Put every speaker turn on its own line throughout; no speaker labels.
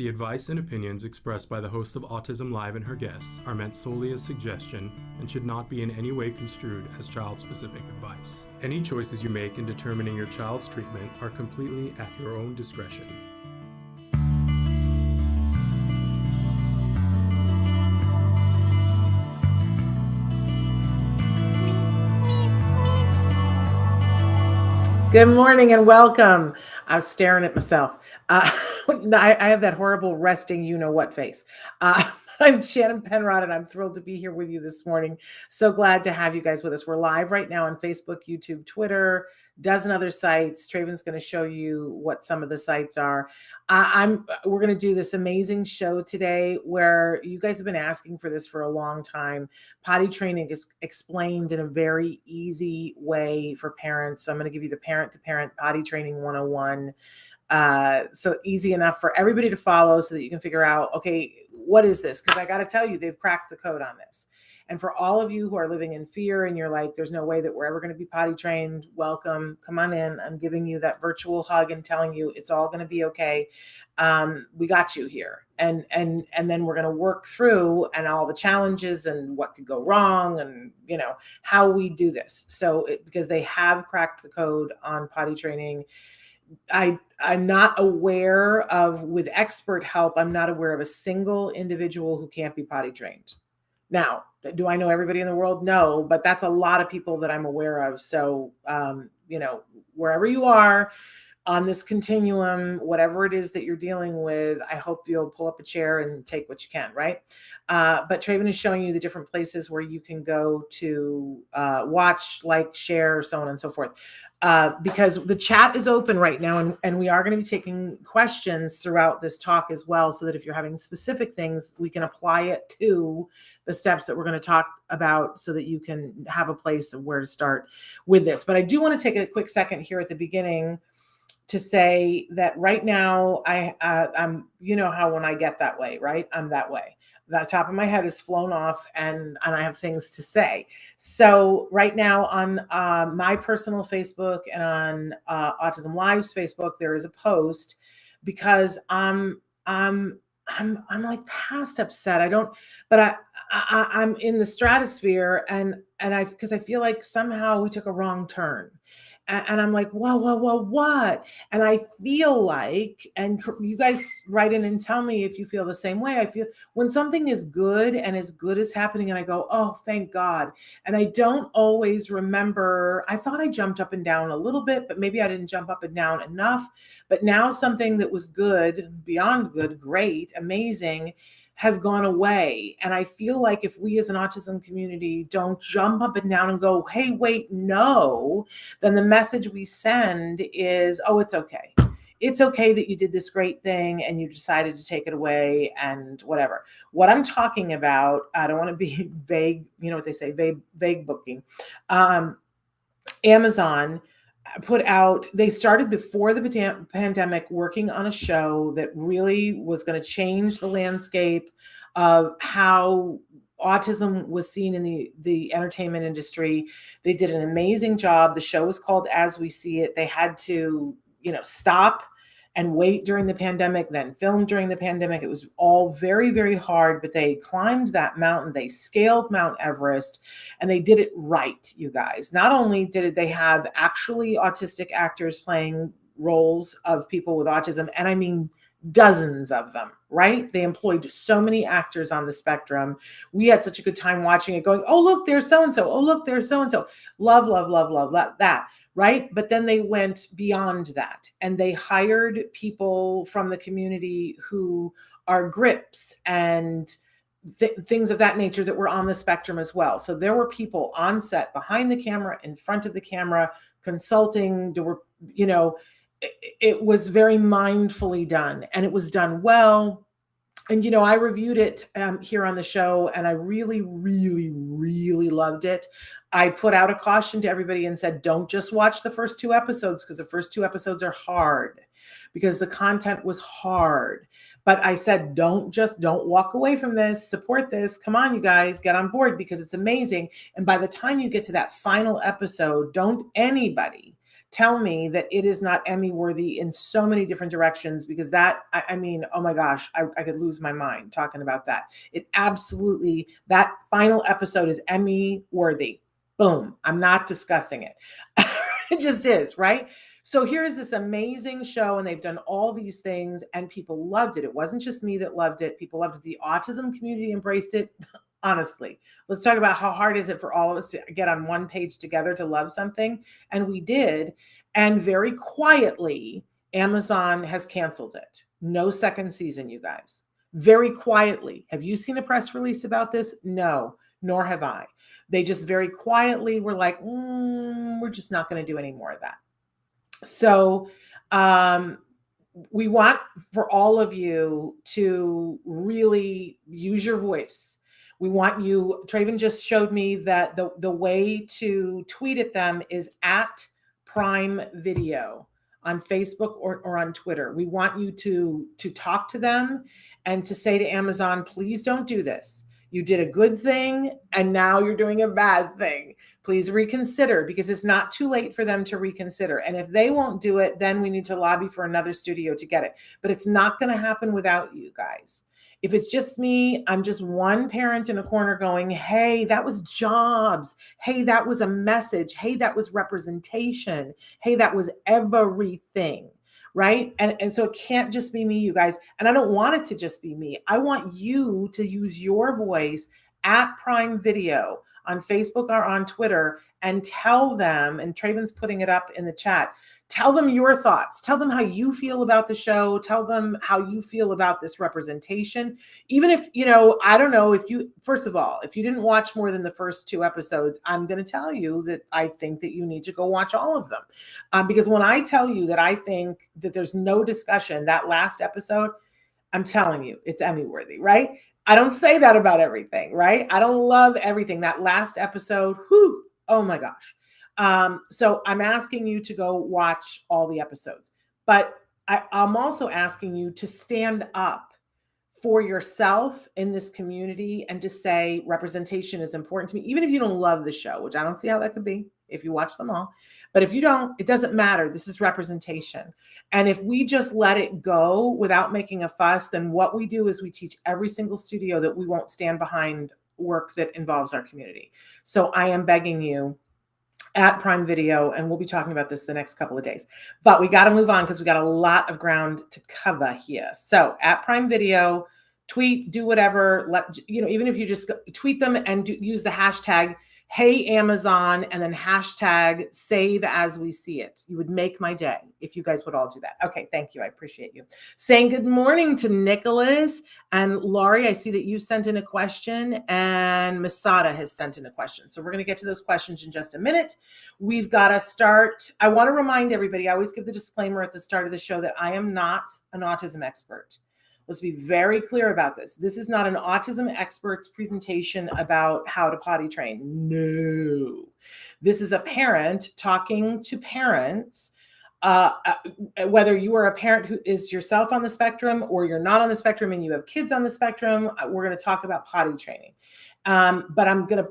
The advice and opinions expressed by the host of Autism Live and her guests are meant solely as suggestion and should not be in any way construed as child-specific advice. Any choices you make in determining your child's treatment are completely at your own discretion.
Good morning and welcome. I was staring at myself. I have that horrible resting you-know-what face. I'm Shannon Penrod, and I'm thrilled to be here with you this morning. So glad to have you guys with us. We're live right now on Facebook, YouTube, Twitter, dozen other sites. Traven's going to show you what some of the sites are. We're going to do this amazing show today where you guys have been asking for this for a long time. Potty training is explained in a very easy way for parents. So I'm going to give you the parent-to-parent potty training 101. So easy enough for everybody to follow so that you can figure out, okay, what is this? Because I got to tell you, they've cracked the code on this. And for all of you who are living in fear and you're like, there's no way that we're ever going to be potty trained, welcome, come on in. I'm giving you that virtual hug and telling you it's all going to be okay. We got you here. And then we're going to work through and all the challenges and what could go wrong and, you know, how we do this. So because they have cracked the code on potty training, I'm not aware of, with expert help, I'm not aware of a single individual who can't be potty trained. Now, do I know everybody in the world? No, but that's a lot of people that I'm aware of. So, you know, wherever you are on this continuum, whatever it is that you're dealing with, I hope you'll pull up a chair and take what you can, right? But Traven is showing you the different places where you can go to watch, like, share, so on and so forth. Because the chat is open right now, and we are going to be taking questions throughout this talk as well, so that if you're having specific things, we can apply it to the steps that we're going to talk about so that you can have a place of where to start with this. But I do want to take a quick second here at the beginning to say that right now I'm, you know how when I get that way, right? I'm that way. The top of my head is flown off and I have things to say. So right now on my personal Facebook and on Autism Live's Facebook, there is a post because I'm like past upset. I'm in the stratosphere and because I feel like somehow we took a wrong turn. And I'm like, whoa, what? And I feel like, and you guys write in and tell me if you feel the same way. I feel when something is good and as good is happening and I go, oh, thank God. And I don't always remember, I thought I jumped up and down a little bit, but maybe I didn't jump up and down enough. But now something that was good, beyond good, great, amazing, has gone away. And I feel like if we as an autism community don't jump up and down and go, hey, wait, no, then the message we send is, oh, it's okay. It's okay that you did this great thing and you decided to take it away and whatever. What I'm talking about, I don't want to be vague, you know what they say, vague booking. Amazon put out, they started before the pandemic working on a show that really was going to change the landscape of how autism was seen in the entertainment industry. They did an amazing job. The show was called As We See It. They had to, you know, stop and wait during the pandemic, then film during the pandemic. It was all very, very hard, but they climbed that mountain. They scaled Mount Everest and they did it right, you guys. Not only did they have actually autistic actors playing roles of people with autism, and I mean dozens of them, right? They employed so many actors on the spectrum. We had such a good time watching it going, oh, look, there's so-and-so. Oh, look, there's so-and-so. Love that. Right? But then they went beyond that and they hired people from the community who are grips and things of that nature that were on the spectrum as well. So there were people on set, behind the camera, in front of the camera, consulting. There were, you know, it was very mindfully done and it was done well. And, you know, I reviewed it here on the show and I really, really, really loved it. I put out a caution to everybody and said, don't just watch the first 2 episodes because the first 2 episodes are hard because the content was hard. But I said, don't walk away from this, support this. Come on, you guys, get on board because it's amazing. And by the time you get to that final episode, don't anybody tell me that it is not Emmy worthy in so many different directions, because that, I mean, oh my gosh, I could lose my mind talking about that. It absolutely, that final episode is Emmy worthy. Boom. I'm not discussing it. It just is, right? So here's this amazing show, and they've done all these things, and people loved it. It wasn't just me that loved it. People loved it. The autism community embraced it. Honestly, let's talk about how hard is it for all of us to get on one page together to love something. And we did. And very quietly, Amazon has canceled it. No second season, you guys. Very quietly. Have you seen a press release about this? No, nor have I. They just very quietly were like, we're just not going to do any more of that. So we want for all of you to really use your voice. We want you, Traven just showed me that the way to tweet at them is at Prime Video on Facebook or on Twitter. We want you to talk to them and to say to Amazon, please don't do this. You did a good thing and now you're doing a bad thing. Please reconsider, because it's not too late for them to reconsider. And if they won't do it, then we need to lobby for another studio to get it. But it's not going to happen without you guys. If it's just me, I'm just one parent in a corner going, hey, that was jobs. Hey, that was a message. Hey, that was representation. Hey, that was everything. Right? And so it can't just be me, you guys. And I don't want it to just be me. I want you to use your voice at Prime Video on Facebook or on Twitter and tell them, and Traven's putting it up in the chat, tell them your thoughts. Tell them how you feel about the show. Tell them how you feel about this representation. Even if, I don't know if you, first of all, if you didn't watch more than the first 2 episodes, I'm going to tell you that I think that you need to go watch all of them. Because when I tell you that I think that there's no discussion, that last episode, I'm telling you, it's Emmy worthy, right? I don't say that about everything, right? I don't love everything. That last episode, whew, oh my gosh. So I'm asking you to go watch all the episodes, but I'm also asking you to stand up for yourself in this community and to say representation is important to me, even if you don't love the show, which I don't see how that could be if you watch them all. But if you don't, it doesn't matter. This is representation. And if we just let it go without making a fuss, then what we do is we teach every single studio that we won't stand behind work that involves our community. So I am begging you at Prime Video, and we'll be talking about this the next couple of days. But we got to move on because we got a lot of ground to cover here. So at Prime Video, tweet, do whatever. Even if you just tweet them and use the hashtag Hey Amazon, and then hashtag save as we see it. You would make my day if you guys would all do that. Okay, thank you. I appreciate you. Saying good morning to Nicholas and Laurie. I see that you sent in a question, and Masada has sent in a question. So we're going to get to those questions in just a minute. We've got to start. I want to remind everybody, I always give the disclaimer at the start of the show that I am not an autism expert. Let's be very clear about this. This is not an autism expert's presentation about how to potty train. No. This is a parent talking to parents, whether you are a parent who is yourself on the spectrum or you're not on the spectrum and you have kids on the spectrum. We're going to talk about potty training. But I'm going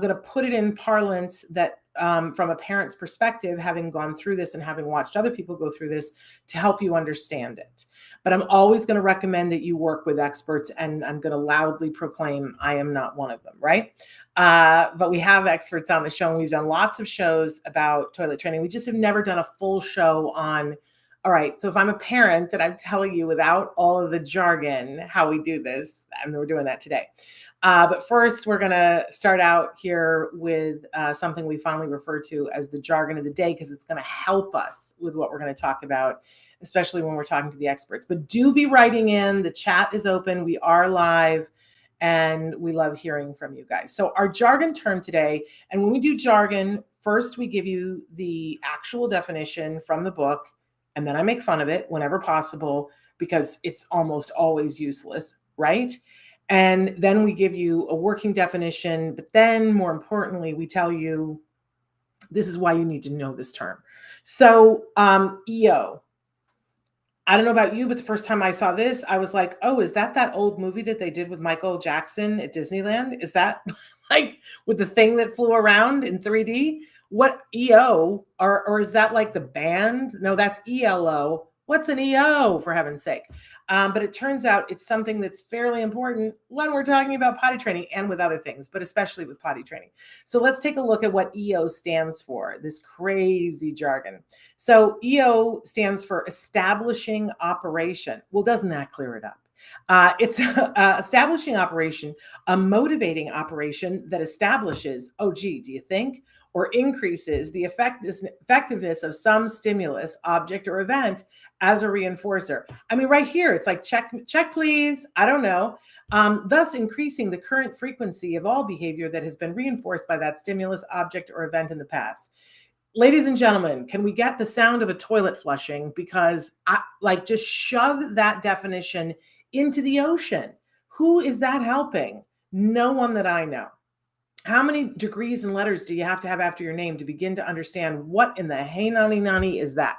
to put it in parlance that from a parent's perspective, having gone through this and having watched other people go through this, to help you understand it. But I'm always going to recommend that you work with experts, and I'm going to loudly proclaim I am not one of them, right? But we have experts on the show, and we've done lots of shows about toilet training. We just have never done a full show on, all right, so if I'm a parent and I'm telling you without all of the jargon how we do this, and we're doing that today. But first, we're going to start out here with something we finally refer to as the jargon of the day, because it's going to help us with what we're going to talk about, especially when we're talking to the experts. But do be writing in. The chat is open. We are live, and we love hearing from you guys. So our jargon term today, and when we do jargon, first we give you the actual definition from the book, and then I make fun of it whenever possible because it's almost always useless, right? And then we give you a working definition, but then more importantly, we tell you this is why you need to know this term. So EO, I don't know about you, but the first time I saw this, I was like, oh, is that old movie that they did with Michael Jackson at Disneyland? Is that like with the thing that flew around in 3D? What EO, or is that like the band? No, that's ELO. What's an EO, for heaven's sake? But it turns out it's something that's fairly important when we're talking about potty training and with other things, but especially with potty training. So let's take a look at what EO stands for, this crazy jargon. So EO stands for establishing operation. Well, doesn't that clear it up? It's establishing operation, a motivating operation that establishes, oh, gee, do you think? Or increases the effectiveness of some stimulus, object, or event as a reinforcer. I mean, right here, it's like, check, please. I don't know. Thus increasing the current frequency of all behavior that has been reinforced by that stimulus, object, or event in the past. Ladies and gentlemen, can we get the sound of a toilet flushing? Because just shove that definition into the ocean. Who is that helping? No one that I know. How many degrees and letters do you have to have after your name to begin to understand what in the hey nani nani is that?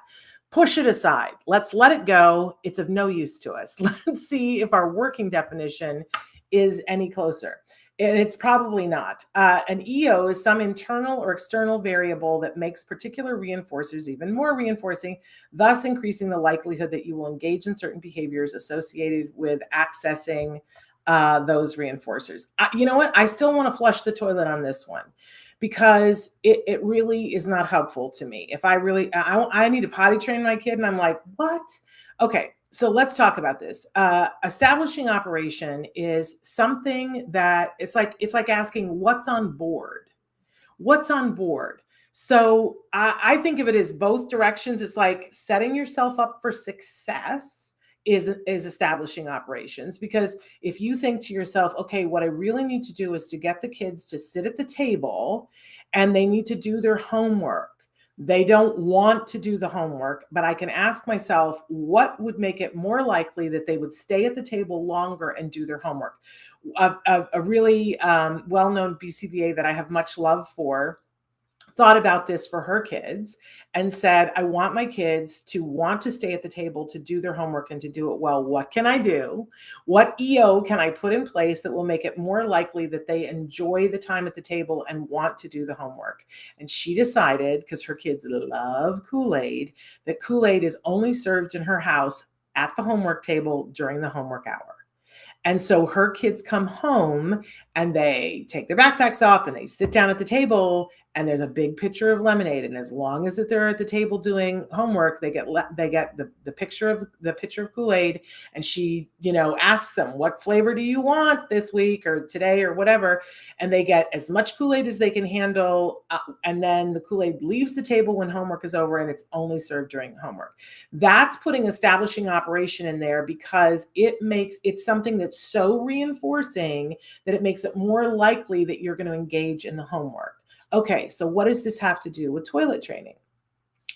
Push it aside. Let's let it go. It's of no use to us. Let's see if our working definition is any closer. And it's probably not. An EO is some internal or external variable that makes particular reinforcers even more reinforcing, thus increasing the likelihood that you will engage in certain behaviors associated with accessing those reinforcers. You know what? I still want to flush the toilet on this one because it really is not helpful to me. If I need to potty train my kid and I'm like, what? Okay. So let's talk about this. Establishing operation is something that it's like asking what's on board. What's on board? So I think of it as both directions. It's like setting yourself up for success is establishing operations, because if you think to yourself, okay, what I really need to do is to get the kids to sit at the table and they need to do their homework. They don't want to do the homework, but I can ask myself, what would make it more likely that they would stay at the table longer and do their homework? A really well-known BCBA that I have much love for thought about this for her kids and said, I want my kids to want to stay at the table to do their homework and to do it well. What can I do? What EO can I put in place that will make it more likely that they enjoy the time at the table and want to do the homework? And she decided, because her kids love Kool-Aid, that Kool-Aid is only served in her house at the homework table during the homework hour. And so her kids come home and they take their backpacks off and they sit down at the table and there's a big pitcher of lemonade. And as long as that they're at the table doing homework, they get the pitcher of Kool-Aid. And she, asks them, what flavor do you want this week or today or whatever? And they get as much Kool-Aid as they can handle. And then the Kool-Aid leaves the table when homework is over and it's only served during homework. That's putting establishing operation in there because it's something that's so reinforcing that it makes it more likely that you're going to engage in the homework. Okay, so what does this have to do with toilet training?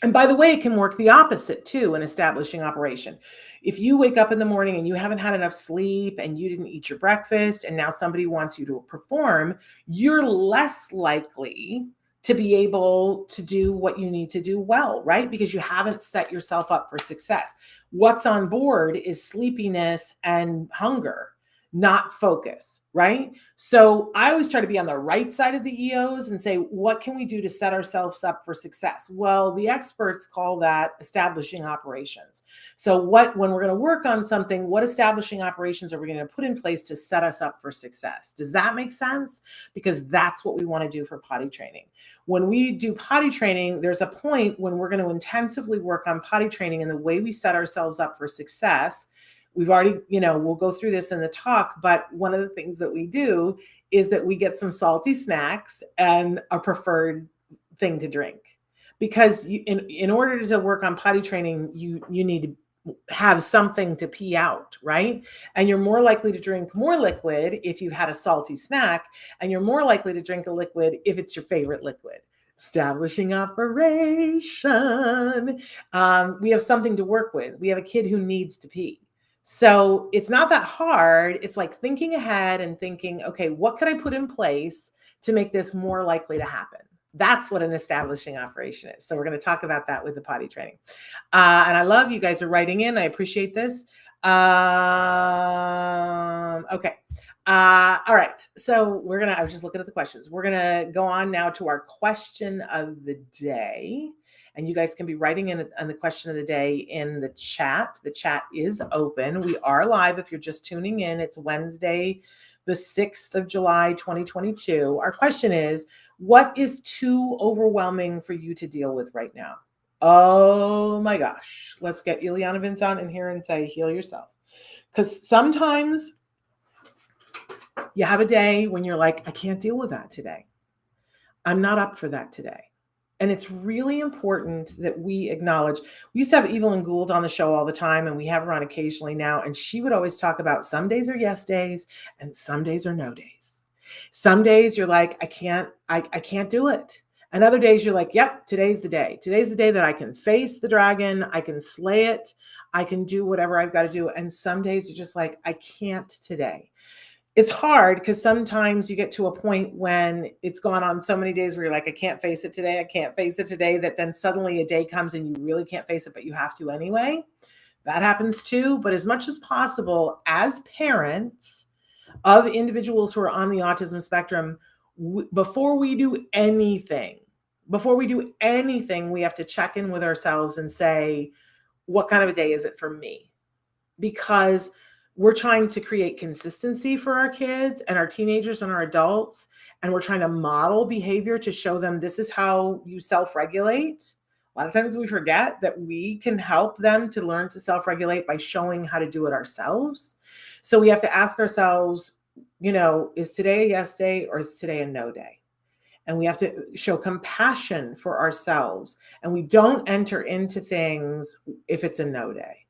And by the way, it can work the opposite too in establishing operation. If you wake up in the morning and you haven't had enough sleep and you didn't eat your breakfast and now somebody wants you to perform, you're less likely to be able to do what you need to do well, right? Because you haven't set yourself up for success. What's on board is sleepiness and hunger, not focus, right? So I always try to be on the right side of the EOs and say, what can we do to set ourselves up for success? Well, the experts call that establishing operations. So when we're going to work on something, what establishing operations are we going to put in place to set us up for success? Does that make sense? Because that's what we want to do for potty training. When we do potty training, there's a point when we're going to intensively work on potty training and the way we set ourselves up for success. We've already, we'll go through this in the talk, but one of the things that we do is that we get some salty snacks and a preferred thing to drink. Because in order to work on potty training, you need to have something to pee out, right? And you're more likely to drink more liquid if you've had a salty snack, and you're more likely to drink a liquid if it's your favorite liquid. Establishing operation. We have something to work with. We have a kid who needs to pee. So it's not that hard. It's like thinking ahead and thinking, okay, what could I put in place to make this more likely to happen? That's what an establishing operation is. So we're going to talk about that with the potty training. And I love you guys are writing in. I appreciate this. Okay. All right. So I was just looking at the questions. We're going to go on now to our question of the day. And you guys can be writing in on the question of the day in the chat. The chat is open. We are live if you're just tuning in. It's Wednesday, the 6th of July, 2022. Our question is, what is too overwhelming for you to deal with right now? Oh my gosh. Let's get Ileana Vince on in here and say, heal yourself. Because sometimes you have a day when you're like, I can't deal with that today. I'm not up for that today. And it's really important that we acknowledge. We used to have Evelyn Gould on the show all the time, and we have her on occasionally now. And she would always talk about some days are yes days and some days are no days. Some days you're like, I can't do it. And other days you're like, yep, today's the day. Today's the day that I can face the dragon. I can slay it. I can do whatever I've got to do. And some days you're just like, I can't today. It's hard because sometimes you get to a point when it's gone on so many days where you're like, I can't face it today. I can't face it today. That then suddenly a day comes and you really can't face it, but you have to anyway. That happens too. But as much as possible, as parents of individuals who are on the autism spectrum, before we do anything, we have to check in with ourselves and say, what kind of a day is it for me? Because we're trying to create consistency for our kids and our teenagers and our adults. And we're trying to model behavior to show them this is how you self-regulate. A lot of times we forget that we can help them to learn to self-regulate by showing how to do it ourselves. So we have to ask ourselves, is today a yes day or is today a no day? And we have to show compassion for ourselves. And we don't enter into things if it's a no day.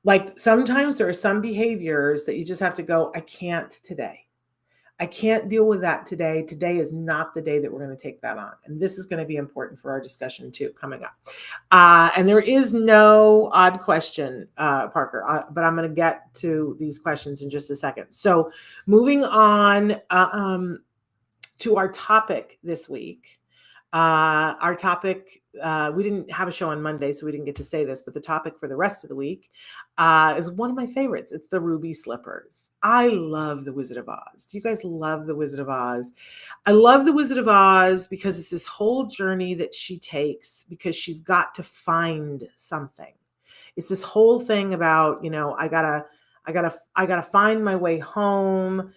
Like sometimes there are some behaviors that you just have to go, I can't today. I can't deal with that today. Today is not the day that we're going to take that on. And this is going to be important for our discussion too, coming up. And there is no odd question, Parker, but I'm going to get to these questions in just a second. So moving on to our topic this week. Our topic, we didn't have a show on Monday, so we didn't get to say this, but the topic for the rest of the week is one of my favorites. It's the ruby slippers. I love the Wizard of Oz. Do you guys love the Wizard of Oz? I love the Wizard of Oz because it's this whole journey that she takes because she's got to find something. It's this whole thing about, I gotta find my way home.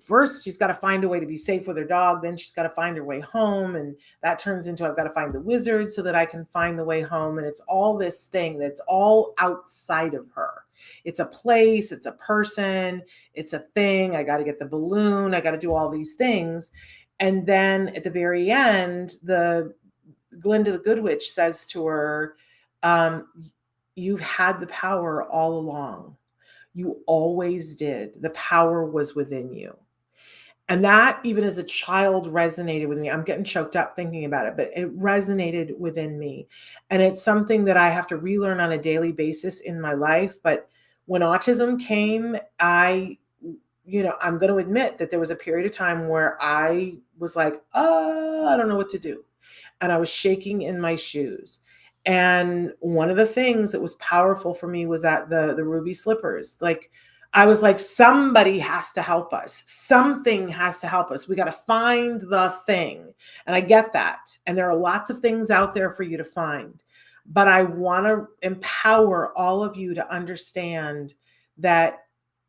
First, she's got to find a way to be safe with her dog. Then she's got to find her way home. And that turns into, I've got to find the wizard so that I can find the way home. And it's all this thing that's all outside of her. It's a place, it's a person, it's a thing. I got to get the balloon. I got to do all these things. And then at the very end, Glinda the Good Witch says to her, you've had the power all along. You always did. The power was within you. And that, even as a child, resonated with me. I'm getting choked up thinking about it, but it resonated within me. And it's something that I have to relearn on a daily basis in my life. But when autism came, I'm going to admit that there was a period of time where I was like, I don't know what to do. And I was shaking in my shoes. And one of the things that was powerful for me was that the ruby slippers. Like, I was like, somebody has to help us. Something has to help us. We got to find the thing. And I get that. And there are lots of things out there for you to find. But I want to empower all of you to understand that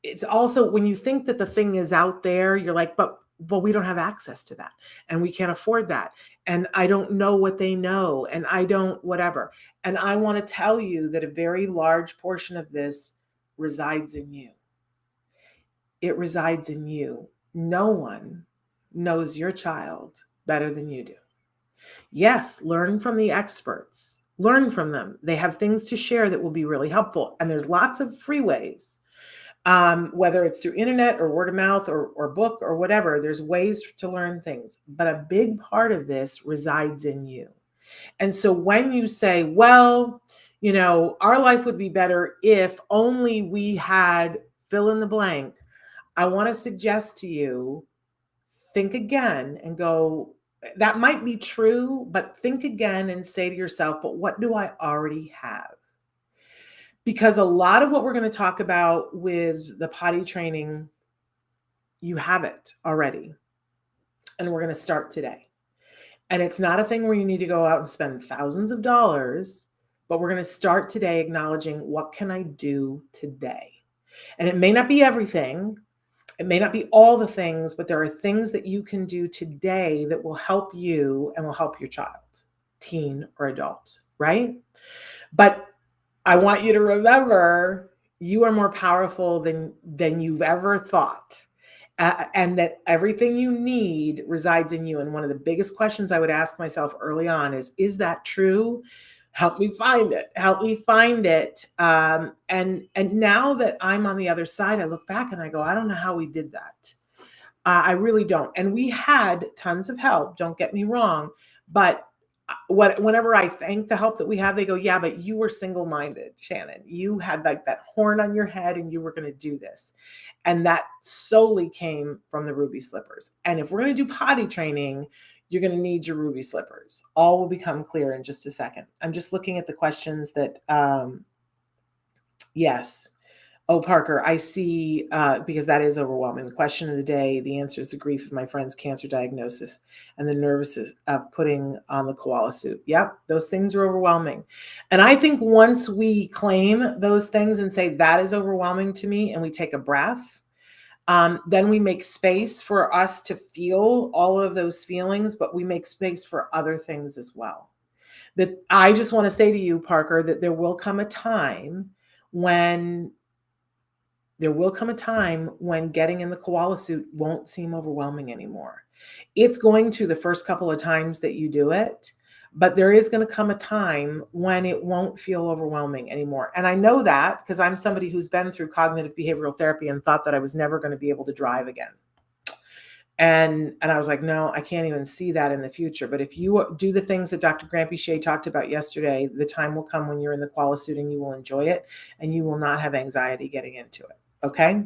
it's also, when you think that the thing is out there, you're like, but we don't have access to that. And we can't afford that. And I don't know what they know. And I don't, whatever. And I want to tell you that a very large portion of this resides in you. It resides in you. No one knows your child better than you do. Yes, learn from the experts. Learn from them. They have things to share that will be really helpful. And there's lots of free ways. Whether it's through internet or word of mouth or book or whatever, there's ways to learn things. But a big part of this resides in you. And so when you say, well, our life would be better if only we had fill in the blank, I want to suggest to you, think again and go, that might be true, but think again and say to yourself, but what do I already have? Because a lot of what we're going to talk about with the potty training You have it already. And we're going to start today. And it's not a thing where you need to go out and spend thousands of dollars, but we're going to start today acknowledging, what can I do today? And it may not be everything. It may not be all the things, but there are things that you can do today that will help you and will help your child, teen or adult, right? But I want you to remember, you are more powerful than you've ever thought. And that everything you need resides in you. And one of the biggest questions I would ask myself early on is that true? Help me find it. Help me find it. And now that I'm on the other side, I look back and I go, I don't know how we did that. I really don't. And we had tons of help, don't get me wrong. But whenever I thank the help that we have, they go, yeah, but you were single-minded, Shannon. You had like that horn on your head and you were going to do this. And that solely came from the ruby slippers. And if we're going to do potty training, you're going to need your ruby slippers. All will become clear in just a second. I'm just looking at the questions that, yes. Oh, Parker, I see, because that is overwhelming. The question of the day, the answer is the grief of my friend's cancer diagnosis and the nervousness of putting on the koala suit. Yep, those things are overwhelming. And I think once we claim those things and say, that is overwhelming to me, and we take a breath, then we make space for us to feel all of those feelings, but we make space for other things as well. That I just want to say to you, Parker, that there will come a time when getting in the koala suit won't seem overwhelming anymore. It's going to the first couple of times that you do it, but there is going to come a time when it won't feel overwhelming anymore. And I know that because I'm somebody who's been through cognitive behavioral therapy and thought that I was never going to be able to drive again. And I was like, no, I can't even see that in the future. But if you do the things that Dr. Grampy Shea talked about yesterday, the time will come when you're in the koala suit and you will enjoy it and you will not have anxiety getting into it. Okay.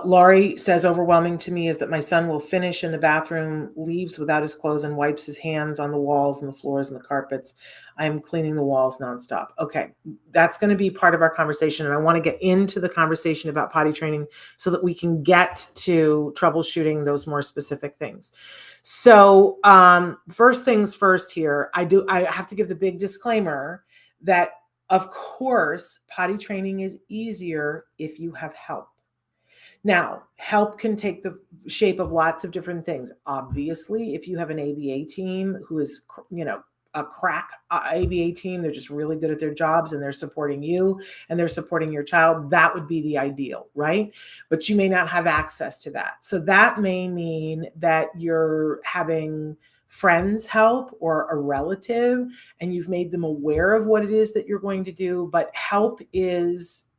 Laurie says, overwhelming to me is that my son will finish in the bathroom, leaves without his clothes, and wipes his hands on the walls and the floors and the carpets. I'm cleaning the walls nonstop. Okay, that's going to be part of our conversation. And I want to get into the conversation about potty training so that we can get to troubleshooting those more specific things. So first things first here, I have to give the big disclaimer that, of course, potty training is easier if you have help. Now, help can take the shape of lots of different things. Obviously, if you have an ABA team who is, a crack ABA team, they're just really good at their jobs and they're supporting you and they're supporting your child, that would be the ideal, right? But you may not have access to that. So that may mean that you're having friends help or a relative and you've made them aware of what it is that you're going to do, but help is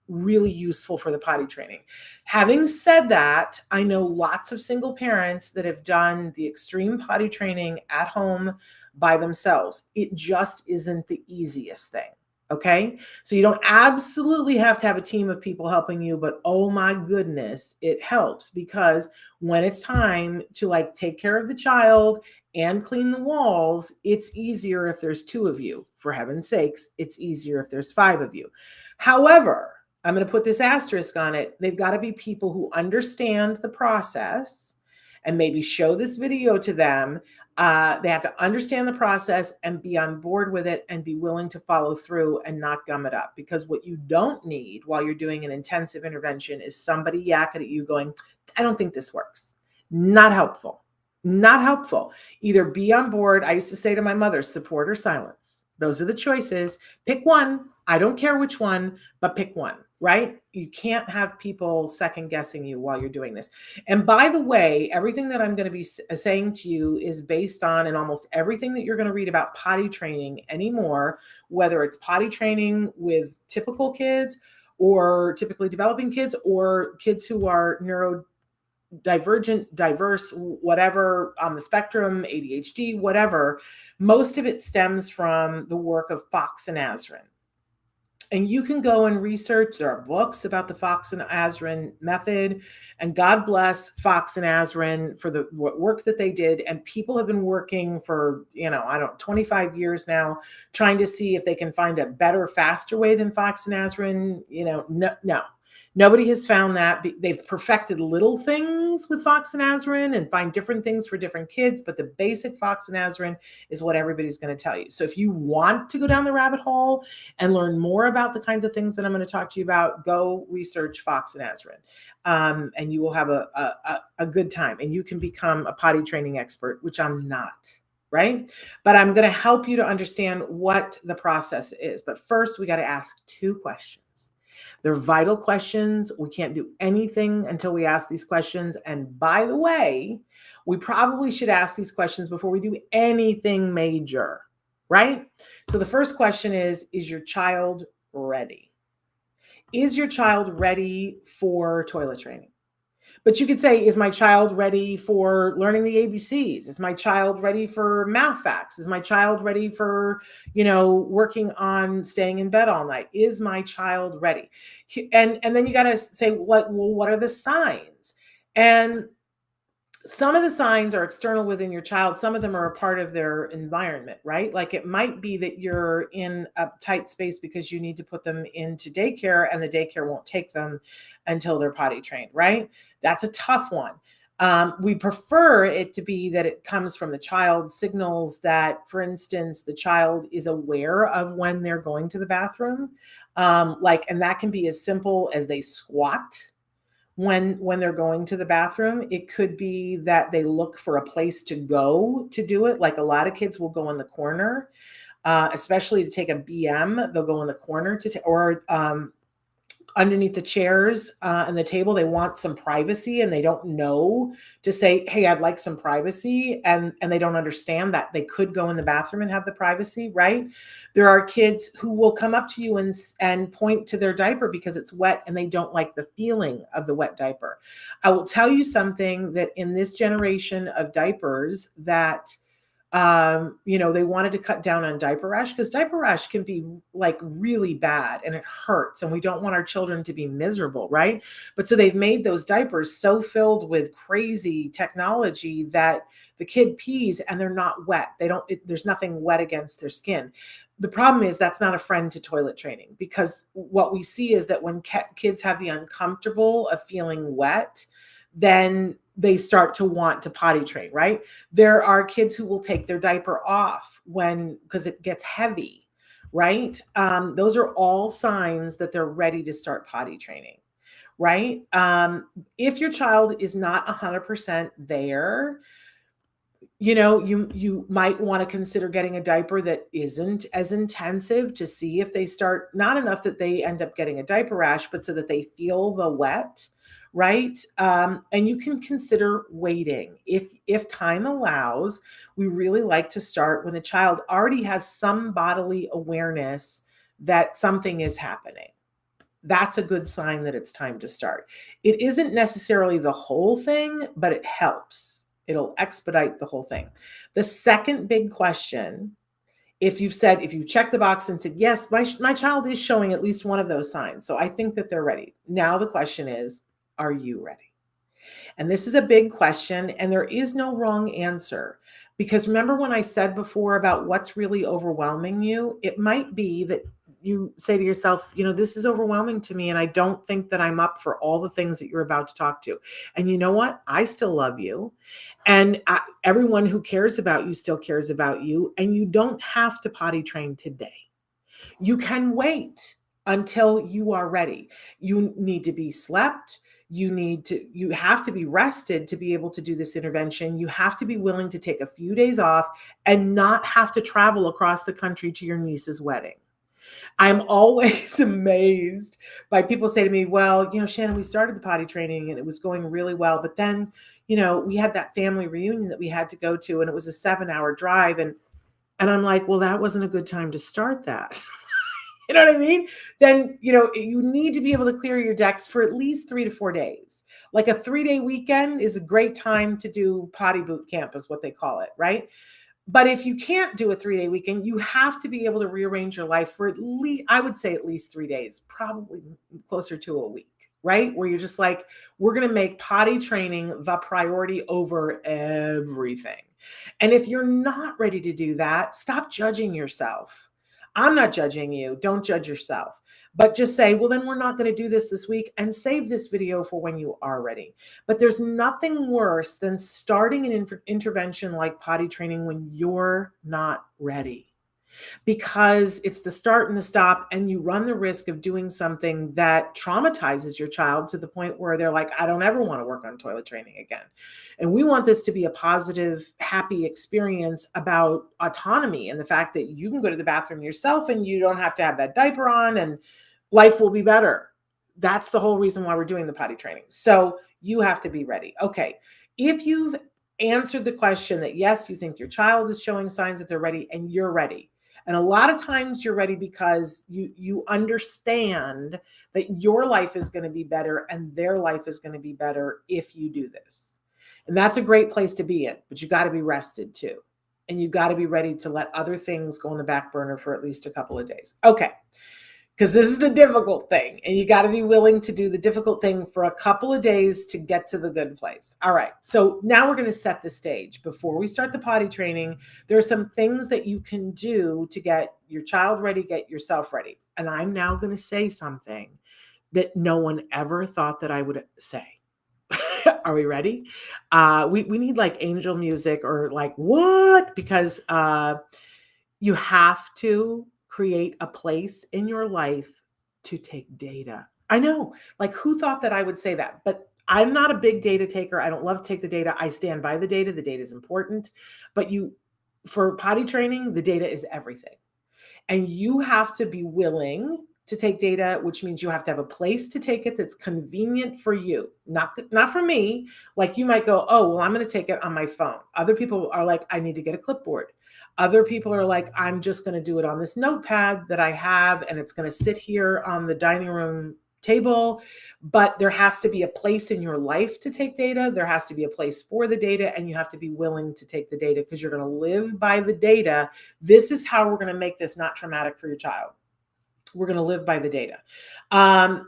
really useful for the potty training. Having said that, I know lots of single parents that have done the extreme potty training at home by themselves. It just isn't the easiest thing. Okay. So you don't absolutely have to have a team of people helping you, but oh my goodness, it helps because when it's time to take care of the child and clean the walls, it's easier if there's 2 of you. For heaven's sakes, it's easier if there's 5 of you. However, I'm going to put this asterisk on it. They've got to be people who understand the process and maybe show this video to them. They have to understand the process and be on board with it and be willing to follow through and not gum it up. Because what you don't need while you're doing an intensive intervention is somebody yakking at you going, I don't think this works. Not helpful. Not helpful. Either be on board. I used to say to my mother, support or silence. Those are the choices. Pick one. I don't care which one, but pick one, right? You can't have people second guessing you while you're doing this. And by the way, everything that I'm going to be saying to you is based on, and almost everything that you're going to read about potty training anymore, whether it's potty training with typical kids or typically developing kids or kids who are neurodivergent, diverse, whatever on the spectrum, ADHD, whatever, most of it stems from the work of Fox and Azrin. And you can go and research. There are books about the Fox and Azrin method. And God bless Fox and Azrin for the work that they did. And people have been working for, 25 years now, trying to see if they can find a better, faster way than Fox and Azrin. Nobody has found that. They've perfected little things with foxynazerin and find different things for different kids, but the basic foxynazerin is what everybody's going to tell you. So if you want to go down the rabbit hole and learn more about the kinds of things that I'm going to talk to you about, go research foxynazerin, and you will have a good time, and you can become a potty training expert, which I'm not. Right? But I'm going to help you to understand what the process is. But first, we got to ask 2 questions. They're vital questions. We can't do anything until we ask these questions. And by the way, we probably should ask these questions before we do anything major, right? So the first question is your child ready? Is your child ready for toilet training? But you could say, is my child ready for learning the ABCs? Is my child ready for math facts? Is my child ready for, working on staying in bed all night? Is my child ready? And then you got to say, well, what are the signs? And some of the signs are external within your child. Some of them are a part of their environment, right? Like it might be that you're in a tight space because you need to put them into daycare and the daycare won't take them until they're potty trained, right? That's a tough one. We prefer it to be that it comes from the child, signals that, for instance, the child is aware of when they're going to the bathroom. And that can be as simple as they squat when they're going to the bathroom. It could be that they look for a place to go to do it. Like a lot of kids will go in the corner, especially to take a BM. They'll go in the corner or underneath the chairs and the table. They want some privacy and they don't know to say, hey, I'd like some privacy. And they don't understand that they could go in the bathroom and have the privacy, right? There are kids who will come up to you and point to their diaper because it's wet and they don't like the feeling of the wet diaper. I will tell you something, that in this generation of diapers that they wanted to cut down on diaper rash, because diaper rash can be like really bad and it hurts and we don't want our children to be miserable, right? But so they've made those diapers so filled with crazy technology that the kid pees and they're not wet. There's nothing wet against their skin. The problem is that's not a friend to toilet training, because what we see is that when kids have the uncomfortable of feeling wet, then they start to want to potty train, right? There are kids who will take their diaper off because it gets heavy, right? Those are all signs that they're ready to start potty training, right? If your child is not 100% there, you might want to consider getting a diaper that isn't as intensive to see if they start, not enough that they end up getting a diaper rash, but so that they feel the wet, right? And you can consider waiting. If time allows, we really like to start when the child already has some bodily awareness that something is happening. That's a good sign that it's time to start. It isn't necessarily the whole thing, but it helps. It'll expedite the whole thing. The second big question, if you've checked the box and said, yes, my child is showing at least one of those signs, so I think that they're ready. Now the question is, are you ready? And this is a big question, and there is no wrong answer. Because remember when I said before about what's really overwhelming you? It might be that you say to yourself, this is overwhelming to me, and I don't think that I'm up for all the things that you're about to talk to. And you know what? I still love you. And everyone who cares about you still cares about you. And you don't have to potty train today. You can wait until you are ready. You need to be slept. You have to be rested to be able to do this intervention. You have to be willing to take a few days off and not have to travel across the country to your niece's wedding. I'm always amazed by people say to me, well, Shannon, we started the potty training and it was going really well. But then, we had that family reunion that we had to go to, and it was a 7-hour drive. And I'm like, well, that wasn't a good time to start that. You know what I mean? Then, you need to be able to clear your decks for at least 3 to 4 days. Like a 3-day weekend is a great time to do potty boot camp, is what they call it, right? But if you can't do a 3-day weekend, you have to be able to rearrange your life for at least, I would say at least 3 days, probably closer to a week, right? Where you're just like, we're going to make potty training the priority over everything. And if you're not ready to do that, stop judging yourself. I'm not judging you. Don't judge yourself. But just say, well, then we're not going to do this week, and save this video for when you are ready. But there's nothing worse than starting an intervention like potty training when you're not ready, because it's the start and the stop, and you run the risk of doing something that traumatizes your child to the point where they're like, I don't ever want to work on toilet training again. And we want this to be a positive, happy experience about autonomy and the fact that you can go to the bathroom yourself and you don't have to have that diaper on, and life will be better. That's the whole reason why we're doing the potty training. So you have to be ready. Okay. If you've answered the question that yes, you think your child is showing signs that they're ready, and you're ready. And a lot of times you're ready because you understand that your life is going to be better and their life is going to be better if you do this. And that's a great place to be in, but you got to be rested too. And you got to be ready to let other things go on the back burner for at least a couple of days. Okay. Because this is the difficult thing, and you got to be willing to do the difficult thing for a couple of days to get to the good place. All right. So now we're going to set the stage. Before we start the potty training, there are some things that you can do to get your child ready, get yourself ready. And I'm now going to say something that no one ever thought that I would say. Are we ready? We need like angel music or like what? Because you have to create a place in your life to take data. I know, like who thought that I would say that? But I'm not a big data taker. I don't love to take the data. I stand by the data. The data is important. But for potty training, the data is everything. And you have to be willing to take data, which means you have to have a place to take it that's convenient for you, not for me. Like you might go, oh, well, I'm going to take it on my phone. Other people are like, I need to get a clipboard. Other people are like, I'm just going to do it on this notepad that I have, and it's going to sit here on the dining room table. But there has to be a place in your life to take data. There has to be a place for the data, and you have to be willing to take the data because you're going to live by the data. This is how we're going to make this not traumatic for your child. We're going to live by the data.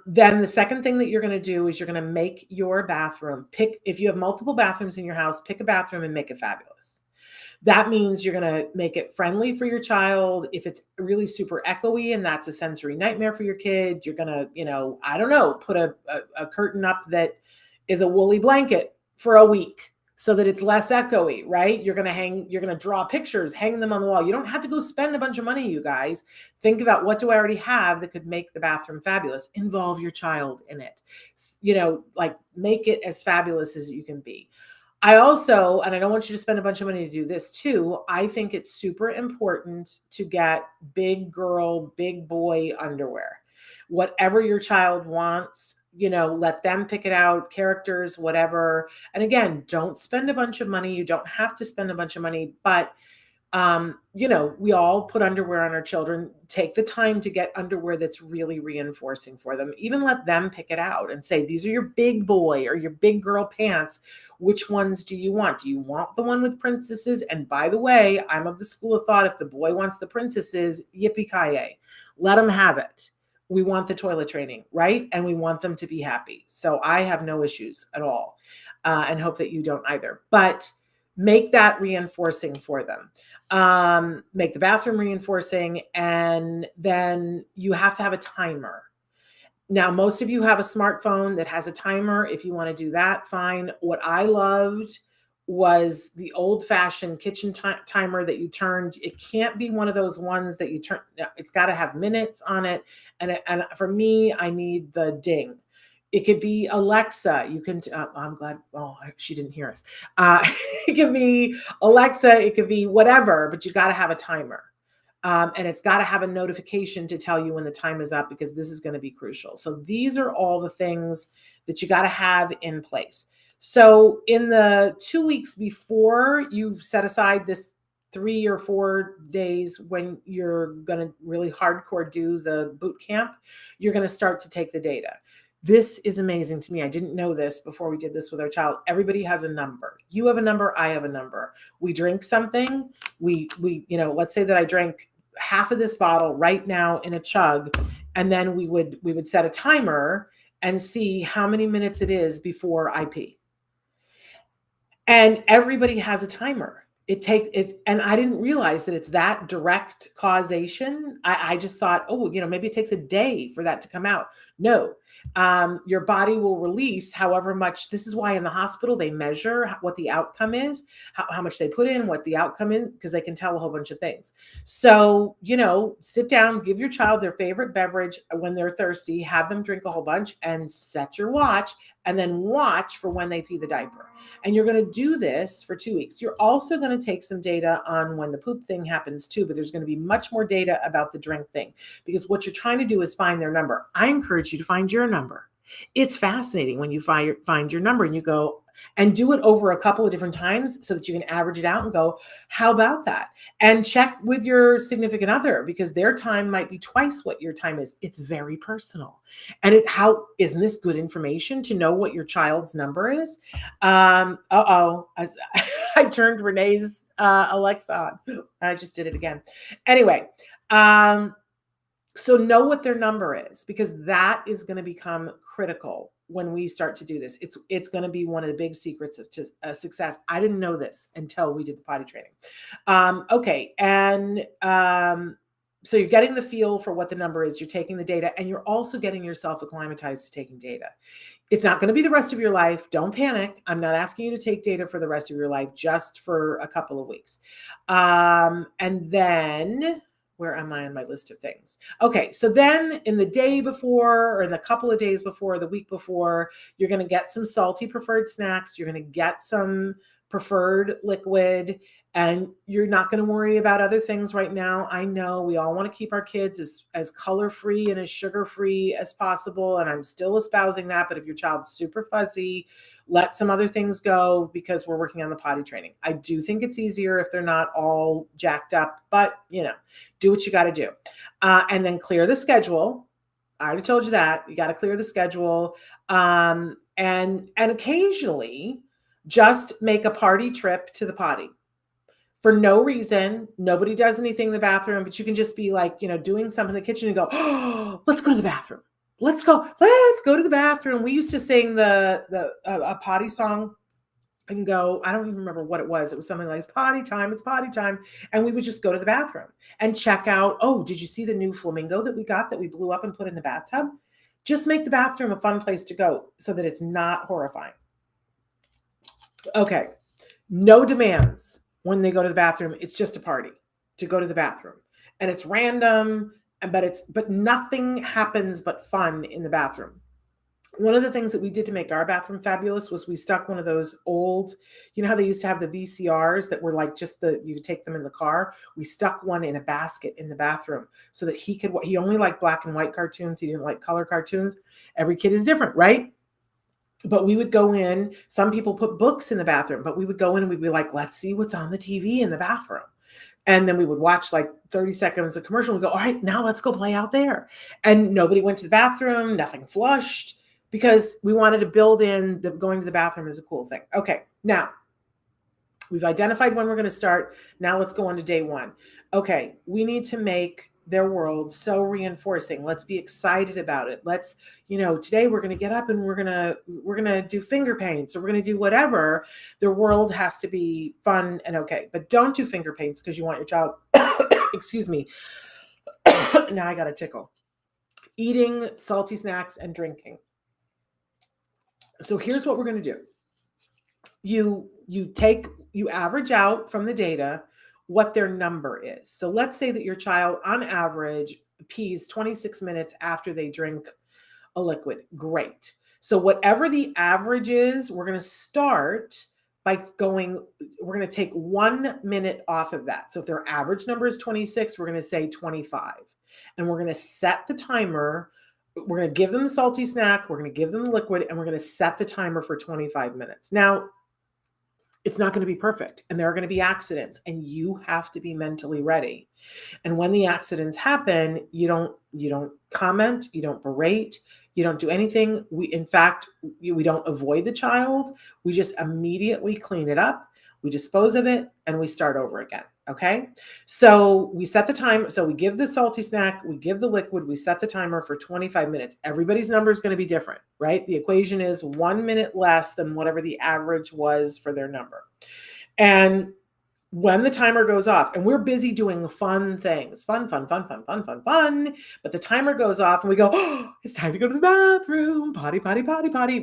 Then the second thing that you're going to do is you're going to make your bathroom. If you have multiple bathrooms in your house, pick a bathroom and make it fabulous. That means you're going to make it friendly for your child. If it's really super echoey and that's a sensory nightmare for your kid, you're going to, I don't know, put a curtain up that is a woolly blanket for a week so that it's less echoey, right? You're going to draw pictures, hang them on the wall. You don't have to go spend a bunch of money, you guys. Think about, what do I already have that could make the bathroom fabulous? Involve your child in it. Like make it as fabulous as you can be. I also, and I don't want you to spend a bunch of money to do this too, I think it's super important to get big girl, big boy underwear. Whatever your child wants, let them pick it out, characters, whatever. And again, don't spend a bunch of money. You don't have to spend a bunch of money, but we all put underwear on our children. Take the time to get underwear that's really reinforcing for them. Even let them pick it out and say, these are your big boy or your big girl pants. Which ones do you want? Do you want the one with princesses? And by the way, I'm of the school of thought, if the boy wants the princesses, yippee-ki-yay, let them have it. We want the toilet training, right? And we want them to be happy. So I have no issues at all, and hope that you don't either. But make that reinforcing for them. Make the bathroom reinforcing, and then you have to have a timer. Now, most of you have a smartphone that has a timer. If you want to do that, fine. What I loved was the old-fashioned kitchen timer that you turned. It can't be one of those ones that you turn. It's got to have minutes on it. And for me, I need the ding. It could be Alexa. You can, I'm glad, she didn't hear us. It could be Alexa, it could be whatever, but you got to have a timer. And it's got to have a notification to tell you when the time is up, because this is going to be crucial. So these are all the things that you got to have in place. So in the 2 weeks before you've set aside this 3 or 4 days when you're going to really hardcore do the boot camp, you're going to start to take the data. This is amazing to me. I didn't know this before we did this with our child. Everybody has a number. You have a number. I have a number. We drink something. We let's say that I drank half of this bottle right now in a chug, and then we would set a timer and see how many minutes it is before I pee. And everybody has a timer. and I didn't realize that it's that direct causation. I just thought, oh, maybe it takes a day for that to come out. No, your body will release however much. This is why in the hospital they measure what the outcome is, how much they put in, what the outcome is, because they can tell a whole bunch of things. So, sit down, give your child their favorite beverage when they're thirsty, have them drink a whole bunch, and set your watch, and then watch for when they pee the diaper. And you're going to do this for 2 weeks. You're also going to take some data on when the poop thing happens too, but there's going to be much more data about the drink thing, because what you're trying to do is find their number. I encourage you to find your number. It's fascinating when you find your number and you go and do it over a couple of different times so that you can average it out and go, how about that? And check with your significant other, because their time might be twice what your time is. It's very personal. And isn't this good information to know what your child's number is? I turned Renee's Alexa on. I just did it again. Anyway, so know what their number is, because that is going to become critical when we start to do this. It's going to be one of the big secrets of success. I didn't know this until we did the potty training. Okay. And so you're getting the feel for what the number is. You're taking the data, and you're also getting yourself acclimatized to taking data. It's not going to be the rest of your life. Don't panic. I'm not asking you to take data for the rest of your life, just for a couple of weeks. And then, where am I on my list of things? Okay, so then in the day before, or in the couple of days before, the week before, you're going to get some salty preferred snacks. You're going to get some preferred liquid, and you're not going to worry about other things right now. I know we all want to keep our kids as color-free and as sugar-free as possible, and I'm still espousing that. But if your child's super fuzzy, let some other things go, because we're working on the potty training. I do think it's easier if they're not all jacked up, but do what you got to do. And then clear the schedule. I already told you that. You got to clear the schedule. And occasionally just make a party trip to the potty. For no reason. Nobody does anything in the bathroom, but you can just be like, doing something in the kitchen and go, oh, let's go to the bathroom. Let's go to the bathroom. We used to sing a potty song and go, I don't even remember what it was. It was something like, it's potty time. And we would just go to the bathroom and check out, oh, did you see the new flamingo that we got that we blew up and put in the bathtub? Just make the bathroom a fun place to go so that it's not horrifying. Okay. No demands when they go to the bathroom. It's just a party to go to the bathroom, and it's random, but nothing happens but fun in the bathroom. One of the things that we did to make our bathroom fabulous was we stuck one of those old, how they used to have the VCRs that were like you could take them in the car. We stuck one in a basket in the bathroom so that he only liked black and white cartoons. He didn't like color cartoons. Every kid is different, right? But we would go in, some people put books in the bathroom, but we would go in and we'd be like, let's see what's on the TV in the bathroom. And then we would watch like 30 seconds of commercial and go, all right, now let's go play out there. And nobody went to the bathroom, nothing flushed, because we wanted to build in that going to the bathroom is a cool thing. Okay, now we've identified when we're going to start. Now let's go on to day one. Okay, we need to make their world so reinforcing. Let's be excited about it. Let's, today we're going to get up and we're going to do finger paints, or we're going to do whatever. Their world has to be fun and okay, but don't do finger paints because you want your child, excuse me. Now I got a tickle. Eating salty snacks and drinking. So here's what we're going to do. You average out from the data what their number is. So let's say that your child on average pees 26 minutes after they drink a liquid. Great. So whatever the average is, we're going to start by we're going to take 1 minute off of that. So if their average number is 26, we're going to say 25. And we're going to set the timer. We're going to give them the salty snack. We're going to give them the liquid, and we're going to set the timer for 25 minutes. Now, it's not going to be perfect, and there are going to be accidents, and you have to be mentally ready. And when the accidents happen, you don't comment, you don't berate, you don't do anything. We don't avoid the child. We just immediately clean it up. We dispose of it, and we start over again. Okay. So we set the time. So we give the salty snack, we give the liquid, we set the timer for 25 minutes. Everybody's number is going to be different, right? The equation is 1 minute less than whatever the average was for their number. And when the timer goes off and we're busy doing fun things, fun, but the timer goes off and we go, oh, it's time to go to the bathroom, potty,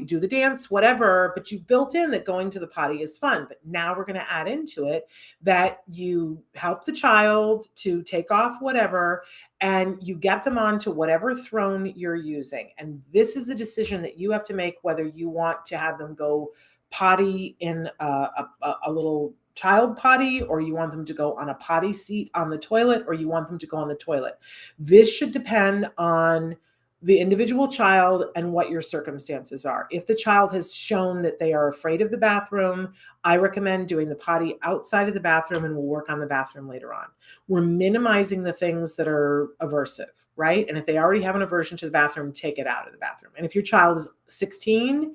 do the dance, whatever. But you've built in that going to the potty is fun. But now we're going to add into it that you help the child to take off whatever, and you get them onto whatever throne you're using. And this is a decision that you have to make, whether you want to have them go potty in a little child potty, or you want them to go on a potty seat on the toilet, or you want them to go on the toilet. This should depend on the individual child and what your circumstances are. If the child has shown that they are afraid of the bathroom, I recommend doing the potty outside of the bathroom, and we'll work on the bathroom later on. We're minimizing the things that are aversive, right? And if they already have an aversion to the bathroom, take it out of the bathroom. And if your child is 16,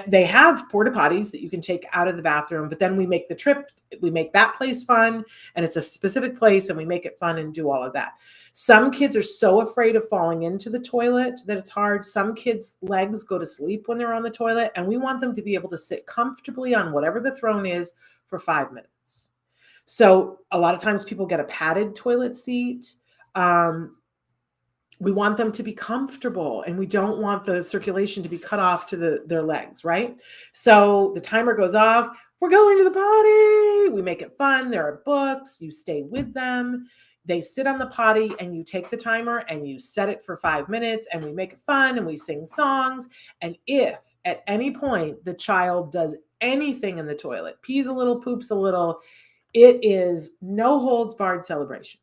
they have porta potties that you can take out of the bathroom, but then we make the trip, we make that place fun, and it's a specific place, and we make it fun and do all of that. Some kids are so afraid of falling into the toilet that it's hard. Some kids' legs go to sleep when they're on the toilet, and we want them to be able to sit comfortably on whatever the throne is for 5 minutes. So a lot of times people get a padded toilet seat. We want them to be comfortable, and we don't want the circulation to be cut off to their legs, right? So the timer goes off. We're going to the potty. We make it fun. There are books. You stay with them. They sit on the potty, and you take the timer and you set it for 5 minutes, and we make it fun, and we sing songs. And if at any point the child does anything in the toilet, pees a little, poops a little, it is no holds barred celebration.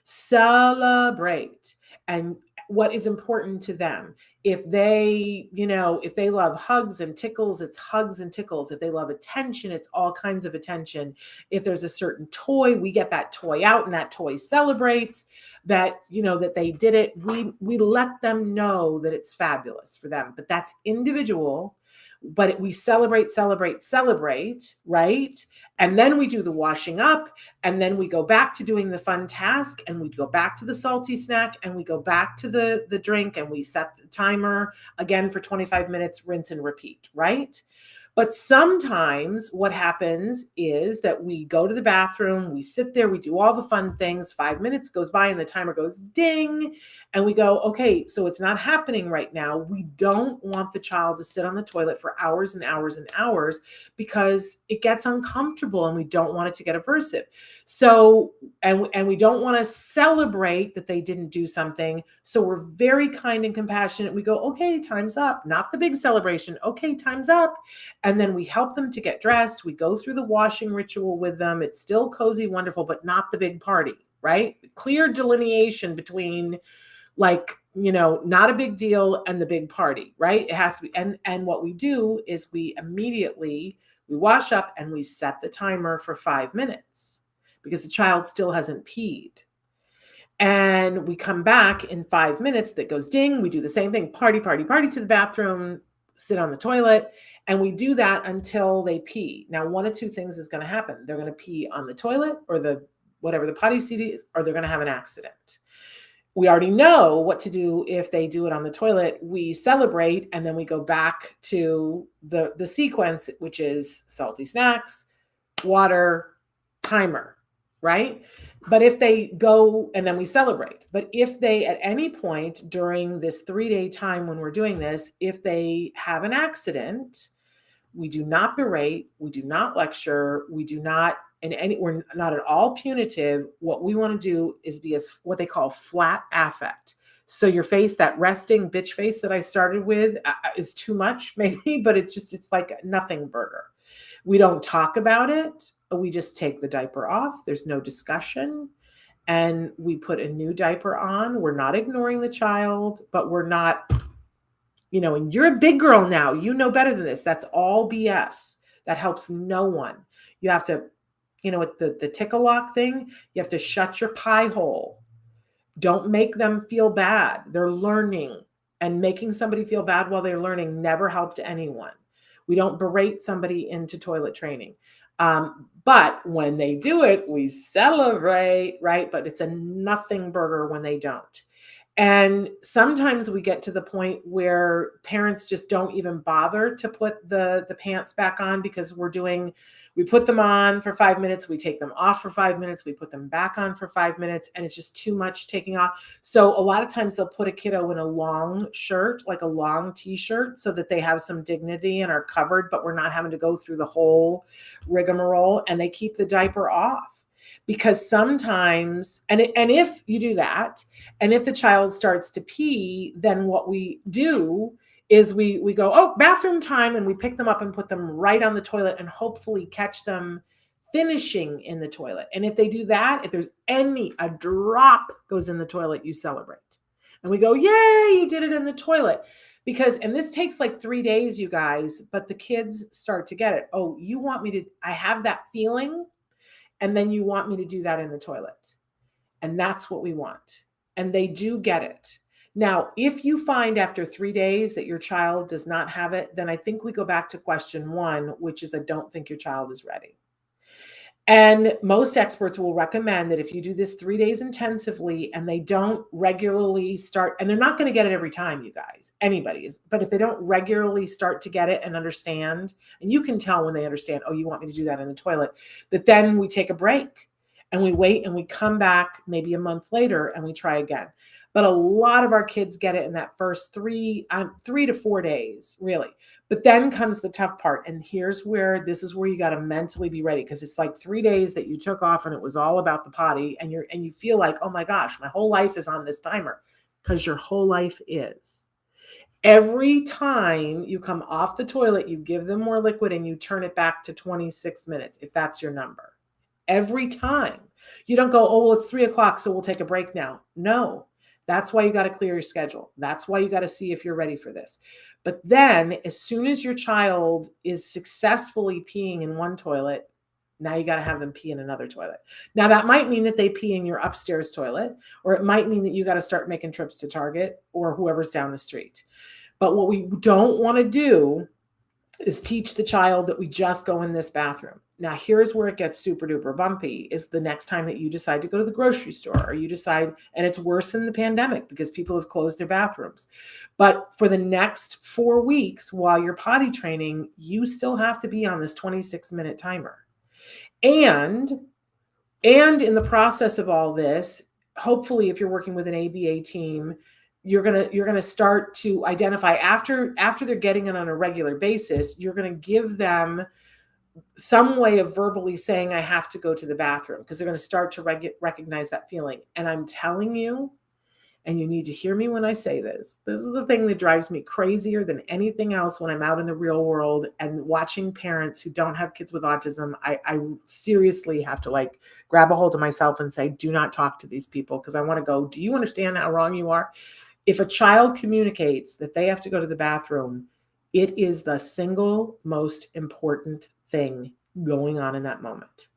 Celebrate. And what is important to them. If they love hugs and tickles, it's hugs and tickles. If they love attention, it's all kinds of attention. If there's a certain toy, we get that toy out, and that toy celebrates that, that they did it. We let them know that it's fabulous for them, but that's individual. But we celebrate, right? And then we do the washing up, and then we go back to doing the fun task, and we go back to the salty snack, and we go back to the drink, and we set the timer again for 25 minutes, rinse and repeat, right? But sometimes what happens is that we go to the bathroom, we sit there, we do all the fun things, 5 minutes goes by and the timer goes ding, and we go, okay, so it's not happening right now. We don't want the child to sit on the toilet for hours and hours and hours because it gets uncomfortable, and we don't want it to get aversive. So, and we don't want to celebrate that they didn't do something. So we're very kind and compassionate. We go, okay, time's up. Not the big celebration. Okay, time's up. And then we help them to get dressed. We go through the washing ritual with them. It's still cozy, wonderful, but not the big party, right? Clear delineation between not a big deal and the big party, right? It has to be. And what we do is we wash up and we set the timer for 5 minutes because the child still hasn't peed. And we come back in 5 minutes, that goes ding. We do the same thing, party to the bathroom, sit on the toilet. And we do that until they pee. Now, one of two things is going to happen. They're going to pee on the toilet or whatever the potty seat is, or they're going to have an accident. We already know what to do if they do it on the toilet. We celebrate, and then we go back to the sequence, which is salty snacks, water, timer, right? But if they go, and then we celebrate. But if they, at any point during this 3-day time when we're doing this, if they have an accident, we do not berate, we do not lecture, we're not at all punitive. What we want to do is be as what they call flat affect. So your face, that resting bitch face that I started with, is too much maybe, but it's like a nothing burger. We don't talk about it. We just take the diaper off. There's no discussion. And we put a new diaper on. We're not ignoring the child, but we're not, and you're a big girl now. You know better than this. That's all BS. That helps no one. You have to, with the tickle lock thing, you have to shut your pie hole. Don't make them feel bad. They're learning, and making somebody feel bad while they're learning never helped anyone. We don't berate somebody into toilet training. But when they do it, we celebrate, right? But it's a nothing burger when they don't. And sometimes we get to the point where parents just don't even bother to put the pants back on, because we put them on for 5 minutes, we take them off for 5 minutes, we put them back on for 5 minutes, and it's just too much taking off. So a lot of times they'll put a kiddo in a long shirt, like a long t-shirt, so that they have some dignity and are covered, but we're not having to go through the whole rigmarole, and they keep the diaper off. Because sometimes, and if you do that, and if the child starts to pee, then what we do is we go, oh, bathroom time, and we pick them up and put them right on the toilet and hopefully catch them finishing in the toilet. And if they do that, if there's a drop goes in the toilet, you celebrate. And we go, yay, you did it in the toilet. Because, and this takes like 3 days, you guys, but the kids start to get it. Oh, you want me to, I have that feeling, and then you want me to do that in the toilet. And that's what we want. And they do get it. Now, if you find after 3 days that your child does not have it, then I think we go back to question 1, which is, I don't think your child is ready. And most experts will recommend that if you do this 3 days intensively and they don't regularly start, and they're not going to get it every time, you guys, anybody is, but if they don't regularly start to get it and understand, and you can tell when they understand, oh, you want me to do that in the toilet, that then we take a break and we wait and we come back maybe a month later and we try again. But a lot of our kids get it in that first 3 to 4 days, really. But then comes the tough part. And this is where you got to mentally be ready, because it's like 3 days that you took off and it was all about the potty, and you feel like, oh my gosh, my whole life is on this timer, because your whole life is. Every time you come off the toilet, you give them more liquid and you turn it back to 26 minutes, if that's your number. Every time. You don't go, oh, well, it's 3 o'clock, so we'll take a break now. No. That's why you got to clear your schedule. That's why you got to see if you're ready for this. But then as soon as your child is successfully peeing in one toilet, now you got to have them pee in another toilet. Now that might mean that they pee in your upstairs toilet, or it might mean that you got to start making trips to Target or whoever's down the street. But what we don't want to do is teach the child that we just go in this bathroom. Now, here's where it gets super duper bumpy, is the next time that you decide to go to the grocery store, or you decide, and it's worse than the pandemic because people have closed their bathrooms. But for the next 4 weeks while you're potty training, you still have to be on this 26-minute timer. And in the process of all this, hopefully if you're working with an ABA team, you're gonna start to identify after they're getting it on a regular basis, you're gonna give them some way of verbally saying, I have to go to the bathroom, because they're going to start to recognize that feeling. And I'm telling you, and you need to hear me when I say this is the thing that drives me crazier than anything else when I'm out in the real world and watching parents who don't have kids with autism. I seriously have to like grab a hold of myself and say, do not talk to these people, because I want to go, do you understand how wrong you are? If a child communicates that they have to go to the bathroom, it is the single most important thing going on in that moment.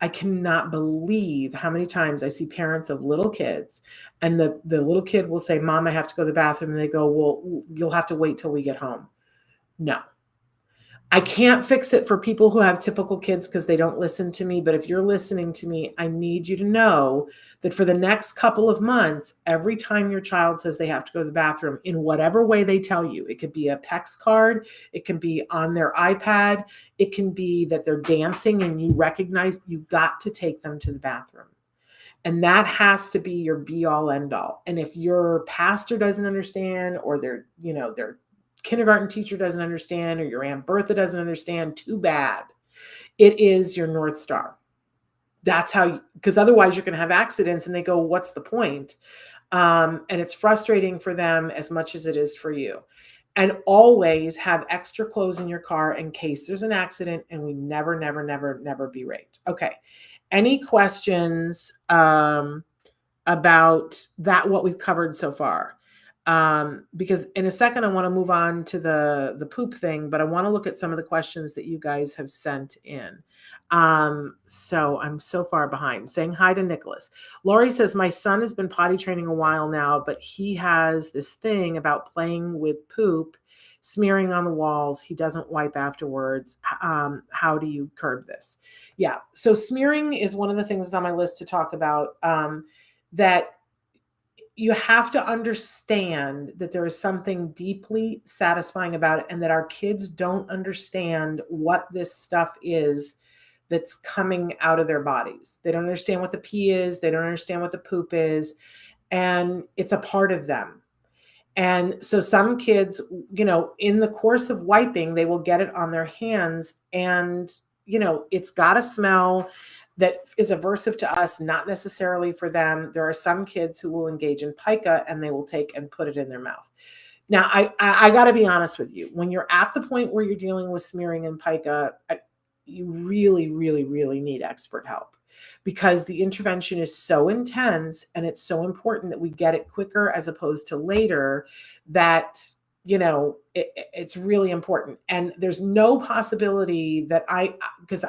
I cannot believe how many times I see parents of little kids, and the little kid will say, Mom, I have to go to the bathroom. And they go, well, you'll have to wait till we get home. No. I can't fix it for people who have typical kids because they don't listen to me. But if you're listening to me, I need you to know that for the next couple of months, every time your child says they have to go to the bathroom, in whatever way they tell you, it could be a PEX card, it can be on their iPad, it can be that they're dancing and you recognize you've got to take them to the bathroom. And that has to be your be all end all. And if your pastor doesn't understand, or their kindergarten teacher doesn't understand, or your Aunt Bertha doesn't understand, too bad. It is your North Star. That's how, because otherwise you're going to have accidents and they go, what's the point? And it's frustrating for them as much as it is for you. And always have extra clothes in your car in case there's an accident, and we never, never, never, never be raped. Okay. Any questions about that, what we've covered so far? Because in a second, I want to move on to the poop thing, but I want to look at some of the questions that you guys have sent in. So I'm so far behind. Saying hi to Nicholas. Lori says, my son has been potty training a while now, but he has this thing about playing with poop, smearing on the walls. He doesn't wipe afterwards. How do you curb this? Yeah. So smearing is one of the things that's on my list to talk about, that you have to understand that there is something deeply satisfying about it, and that our kids don't understand what this stuff is that's coming out of their bodies. They don't understand what the pee is. They don't understand what the poop is. And it's a part of them. And so some kids, in the course of wiping, they will get it on their hands, and, it's got a smell that is aversive to us, not necessarily for them. There are some kids who will engage in pica and they will take and put it in their mouth. Now, I got to be honest with you. When you're at the point where you're dealing with smearing and pica, you really, really, really need expert help, because the intervention is so intense and it's so important that we get it quicker as opposed to later, that, it's really important. And there's no possibility that because,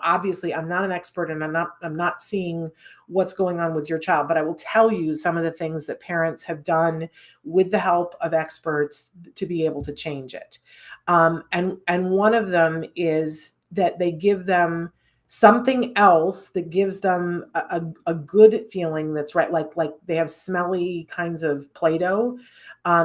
obviously I'm not an expert, and I'm not seeing what's going on with your child, but I will tell you some of the things that parents have done with the help of experts to be able to change it. And one of them is that they give them something else that gives them a good feeling that's right. Like they have smelly kinds of Play-Doh.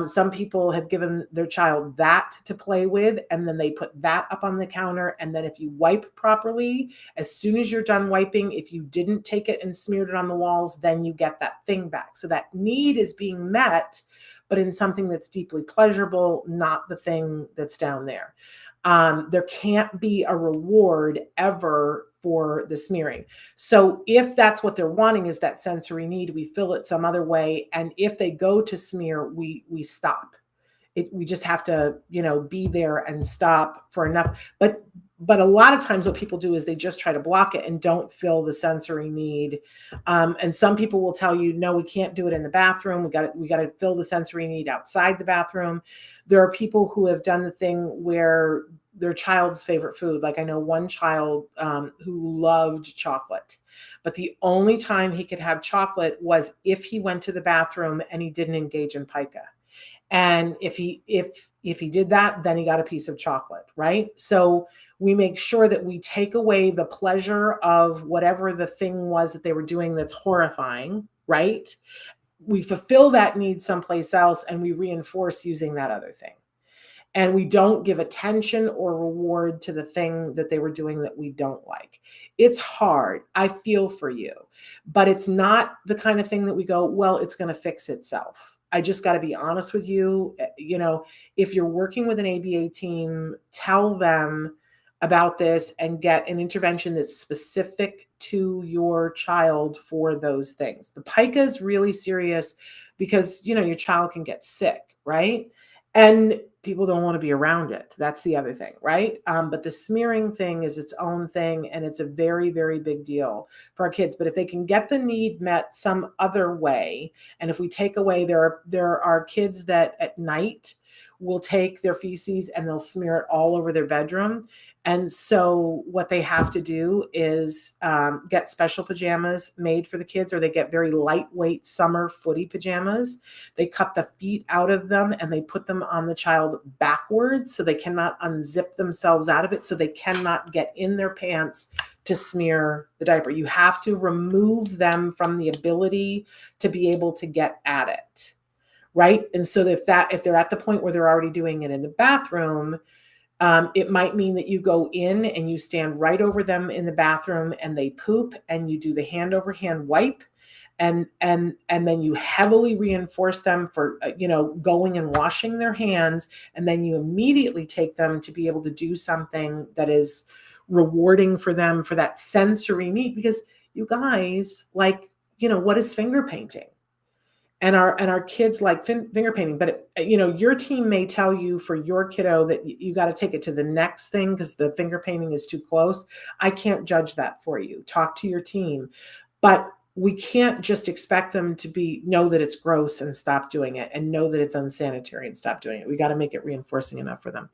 Some people have given their child that to play with, and then they put that up on the counter. And then if you wipe properly, as soon as you're done wiping, if you didn't take it and smeared it on the walls, then you get that thing back. So that need is being met, but in something that's deeply pleasurable, not the thing that's down there. There can't be a reward ever for the smearing. So if that's what they're wanting, is that sensory need, we fill it some other way. And if they go to smear, we stop it. We just have to, be there and stop for enough. But a lot of times what people do is they just try to block it and don't fill the sensory need. And some people will tell you, no, we can't do it in the bathroom. We got to fill the sensory need outside the bathroom. There are people who have done the thing where their child's favorite food. Like I know one child who loved chocolate, but the only time he could have chocolate was if he went to the bathroom and he didn't engage in pica. And if he did that, then he got a piece of chocolate, right? So we make sure that we take away the pleasure of whatever the thing was that they were doing that's horrifying, right? We fulfill that need someplace else, and we reinforce using that other thing. And we don't give attention or reward to the thing that they were doing that we don't like. It's hard. I feel for you, but it's not the kind of thing that we go, well, it's going to fix itself. I just got to be honest with you. If you're working with an ABA team, tell them about this and get an intervention that's specific to your child for those things. The pica is really serious because, your child can get sick, right? And people don't want to be around it. That's the other thing, right? But the smearing thing is its own thing, and it's a very, very big deal for our kids. But if they can get the need met some other way, and if we take away, there are kids that at night will take their feces and they'll smear it all over their bedroom. And so what they have to do is get special pajamas made for the kids, or they get very lightweight summer footy pajamas. They cut the feet out of them and they put them on the child backwards so they cannot unzip themselves out of it, so they cannot get in their pants to smear the diaper. You have to remove them from the ability to be able to get at it, right? And so if they're at the point where they're already doing it in the bathroom, it might mean that you go in and you stand right over them in the bathroom and they poop, and you do the hand over hand wipe, and then you heavily reinforce them for going and washing their hands, and then you immediately take them to be able to do something that is rewarding for them for that sensory need. Because you guys, what is finger painting? And our kids like finger painting, but your team may tell you for your kiddo that you got to take it to the next thing because the finger painting is too close. I can't judge that for you. Talk to your team, but we can't just expect them to know that it's gross and stop doing it, and know that it's unsanitary and stop doing it. We got to make it reinforcing enough for them.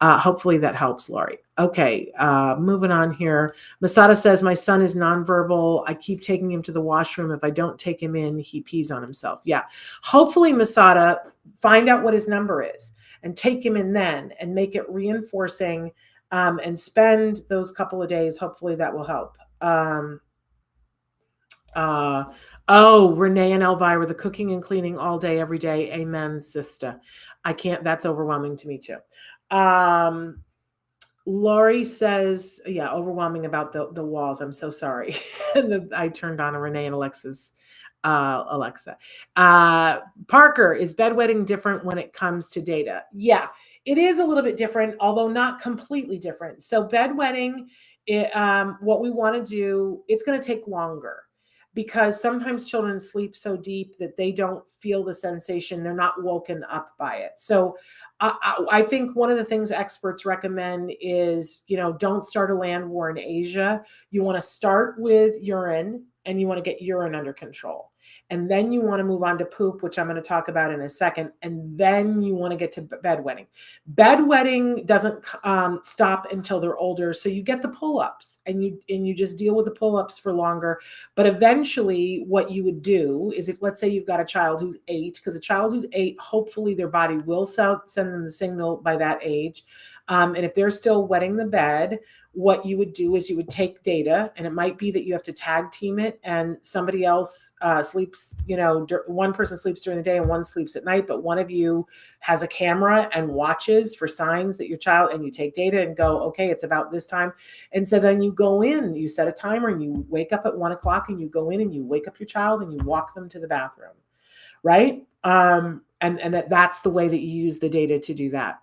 Hopefully that helps, Laurie. Okay, moving on here. Masada says, my son is nonverbal. I keep taking him to the washroom. If I don't take him in, he pees on himself. Yeah. Hopefully, Masada, find out what his number is and take him in then, and make it reinforcing, and spend those couple of days. Hopefully that will help. Oh, Renee and Elvira, the cooking and cleaning all day, every day. Amen, sister. I can't, that's overwhelming to me too. Um, Lori says, yeah, overwhelming about the walls. I'm so sorry. And I turned on a Renee and Alexa's Alexa. Parker, is bedwetting different when it comes to data? Yeah, it is a little bit different, although not completely different. So bedwetting, what we want to do, it's going to take longer because sometimes children sleep so deep that they don't feel the sensation. They're not woken up by it. So I think one of the things experts recommend is, don't start a land war in Asia. You want to start with urine and you want to get urine under control. And then you want to move on to poop, which I'm going to talk about in a second. And then you want to get to bedwetting. Bedwetting doesn't stop until they're older. So you get the pull-ups and you just deal with the pull-ups for longer. But eventually what you would do is, if let's say you've got a child who's 8, because a child who's 8, hopefully their body will send them the signal by that age. And if they're still wetting the bed, what you would do is you would take data, and it might be that you have to tag team it, and somebody else sleeps, one person sleeps during the day and one sleeps at night, but one of you has a camera and watches for signs that your child, and you take data and go, okay, it's about this time. And so then you go in, you set a timer, and you wake up at 1 o'clock, and you go in and you wake up your child and you walk them to the bathroom, right? And that's the way that you use the data to do that.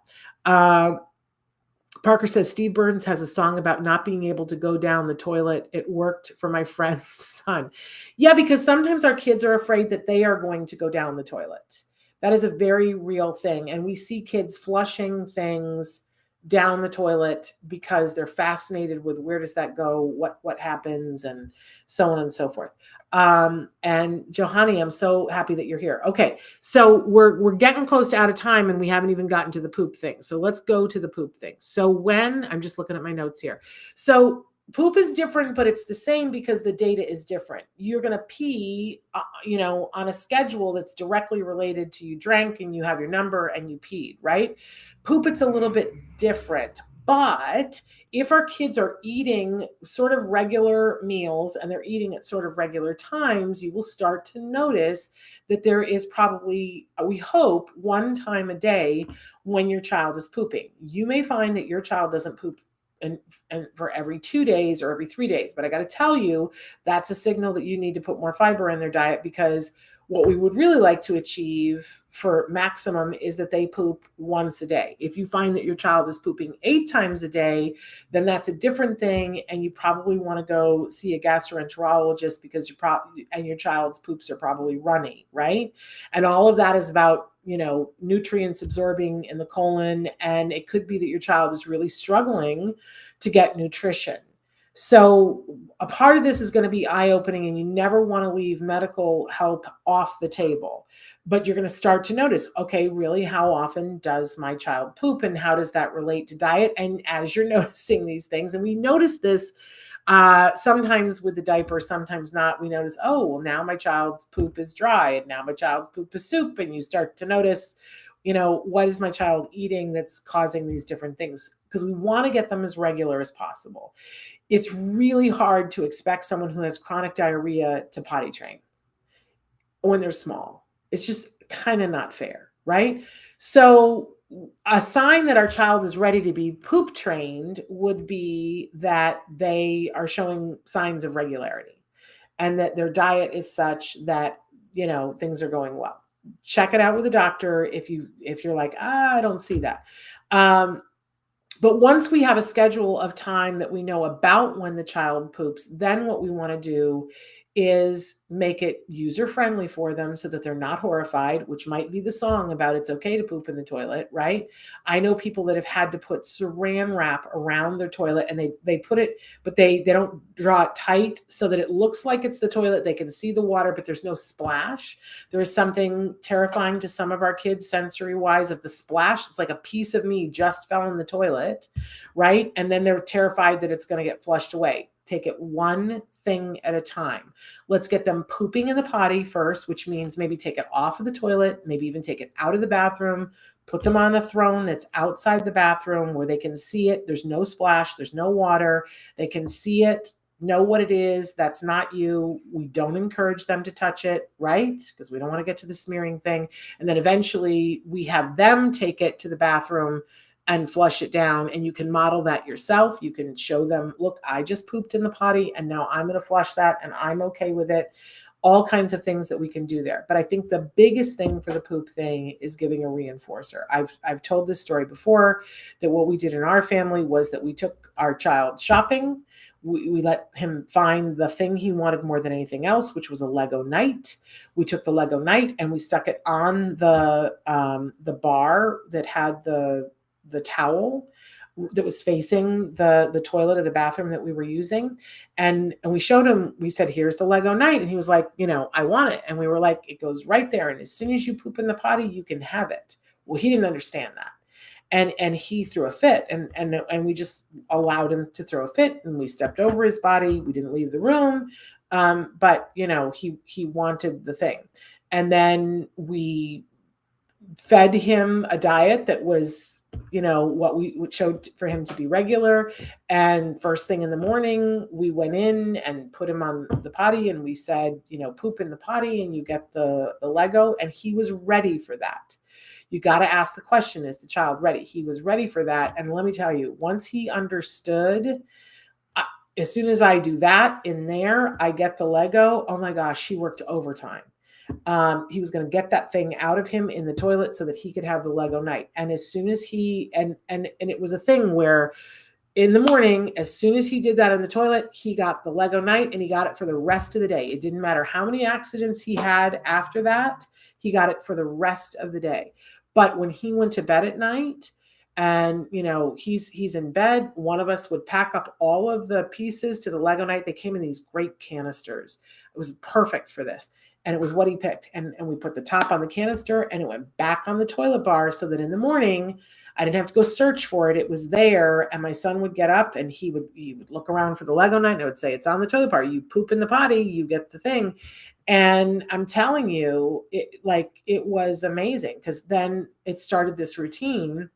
Parker says Steve Burns has a song about not being able to go down the toilet. It worked for my friend's son. Yeah, because sometimes our kids are afraid that they are going to go down the toilet. That is a very real thing. And we see kids flushing things down the toilet because they're fascinated with where does that go, what happens, and so on and so forth. And Johanny, I'm so happy that you're here. Okay, so we're getting close to out of time, and we haven't even gotten to the poop thing. So let's go to the poop thing. So when I'm just looking at my notes here. So poop is different, but it's the same because the data is different. You're going to pee, on a schedule that's directly related to you drank and you have your number and you peed, right? Poop, it's a little bit different. But if our kids are eating sort of regular meals and they're eating at sort of regular times, you will start to notice that there is probably, we hope, one time a day when your child is pooping. You may find that your child doesn't poop and for every 2 days or every 3 days. But I got to tell you, that's a signal that you need to put more fiber in their diet, because what we would really like to achieve for maximum is that they poop once a day. If you find that your child is pooping 8 times a day, then that's a different thing. And you probably want to go see a gastroenterologist because your child's poops are probably runny, right? And all of that is about, nutrients absorbing in the colon. And it could be that your child is really struggling to get nutrition. So a part of this is going to be eye-opening, and you never want to leave medical help off the table. But you're going to start to notice, okay, really, how often does my child poop, and how does that relate to diet? And as you're noticing these things, and we notice this sometimes with the diaper, sometimes not, we notice, oh, well, now my child's poop is dry, and now my child's poop is soup. And you start to notice, what is my child eating that's causing these different things? Because we want to get them as regular as possible. It's really hard to expect someone who has chronic diarrhea to potty train when they're small. It's just kind of not fair, right? So a sign that our child is ready to be poop trained would be that they are showing signs of regularity and that their diet is such that, things are going well. Check it out with a doctor if you're like, I don't see that. But once we have a schedule of time that we know about when the child poops, then what we want to do is make it user-friendly for them so that they're not horrified, which might be the song about it's okay to poop in the toilet, right? I know people that have had to put saran wrap around their toilet, and they put it, but they don't draw it tight so that it looks like it's the toilet. They can see the water, but there's no splash. There is something terrifying to some of our kids sensory-wise of the splash. It's like a piece of me just fell in the toilet, right? And then they're terrified that it's going to get flushed away. Take it one thing at a time. Let's get them pooping in the potty first, which means maybe take it off of the toilet, maybe even take it out of the bathroom, put them on a throne that's outside the bathroom where they can see it. There's no splash, there's no water. They can see it. know what it is. That's not you. We don't encourage them to touch it, right? Because we don't want to get to the smearing thing. And then eventually we have them take it to the bathroom and flush it down. And you can model that yourself. You can show them, look, I just pooped in the potty and now I'm going to flush that and I'm okay with it. All kinds of things that we can do there. But I think the biggest thing for the poop thing is giving a reinforcer. I've told this story before, that what we did in our family was that we took our child shopping. We let him find the thing he wanted more than anything else, which was a Lego Knight. We took the Lego Knight and we stuck it on the bar that had the towel that was facing the toilet or the bathroom that we were using. And we showed him, we said, here's the Lego Knight. And he was like, I want it. And we were like, it goes right there. And as soon as you poop in the potty, you can have it. Well, he didn't understand that. And he threw a fit and we just allowed him to throw a fit, and we stepped over his body. We didn't leave the room. But he wanted the thing. And then we fed him a diet that was, what we showed for him to be regular. And first thing in the morning, we went in and put him on the potty and we said, poop in the potty and you get the Lego. And he was ready for that. You got to ask the question, is the child ready? He was ready for that. And let me tell you, once he understood, as soon as I do that in there, I get the Lego. Oh my gosh, he worked overtime. He was going to get that thing out of him in the toilet so that he could have the Lego Knight. And as soon as he, and it was a thing where in the morning, as soon as he did that in the toilet, he got the Lego Knight and he got it for the rest of the day. It didn't matter how many accidents he had after that, he got it for the rest of the day. But when he went to bed at night and, he's in bed, one of us would pack up all of the pieces to the Lego Knight. They came in these great canisters. It was perfect for this. And it was what he picked. And we put the top on the canister and it went back on the toilet bar so that in the morning, I didn't have to go search for it. It was there. And my son would get up and he would look around for the Lego Knight and I would say, it's on the toilet bar. You poop in the potty, you get the thing. And I'm telling you, it was amazing, because then it started this routine.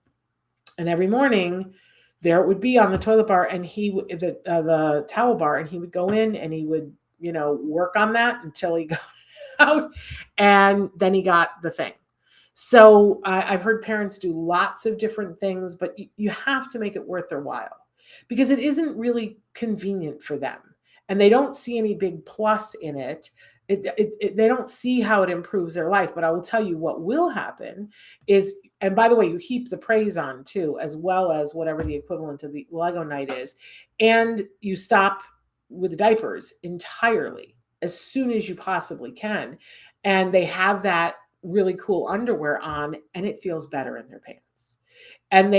And every morning there it would be on the toilet bar and the towel bar, and he would go in and he would, work on that until he got out, and then he got the thing. So I've heard parents do lots of different things, but you have to make it worth their while, because it isn't really convenient for them and they don't see any big plus in it. They don't see how it improves their life. But I will tell you what will happen is, and by the way, you heap the praise on too, as well as whatever the equivalent of the Lego Knight is, and you stop with the diapers entirely as soon as you possibly can. And they have that really cool underwear on and it feels better in their pants. And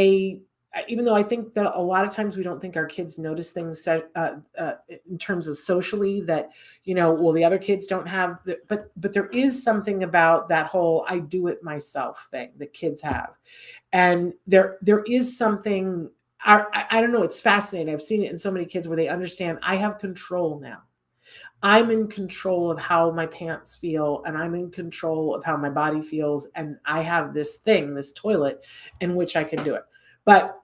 even though I think that a lot of times we don't think our kids notice things in terms of socially that, the other kids don't have, but there is something about that whole I do it myself thing that kids have. And there is something, I don't know, it's fascinating. I've seen it in so many kids where they understand I have control now. I'm in control of how my pants feel and I'm in control of how my body feels. And I have this thing, this toilet in which I can do it. But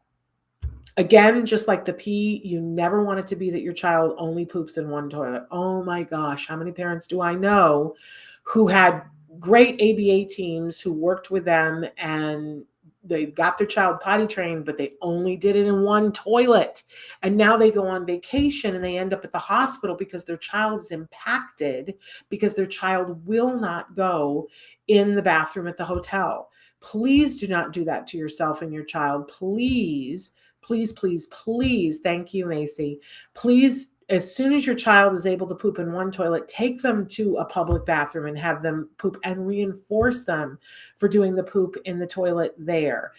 again, just like the pee, you never want it to be that your child only poops in one toilet. Oh my gosh, how many parents do I know who had great ABA teams who worked with them and they got their child potty trained, but they only did it in one toilet. And now they go on vacation and they end up at the hospital because their child is impacted because their child will not go in the bathroom at the hotel. Please do not do that to yourself and your child. Please, please, please, please. Thank you, Macy. Please, as soon as your child is able to poop in one toilet, take them to a public bathroom and have them poop and reinforce them for doing the poop in the toilet there.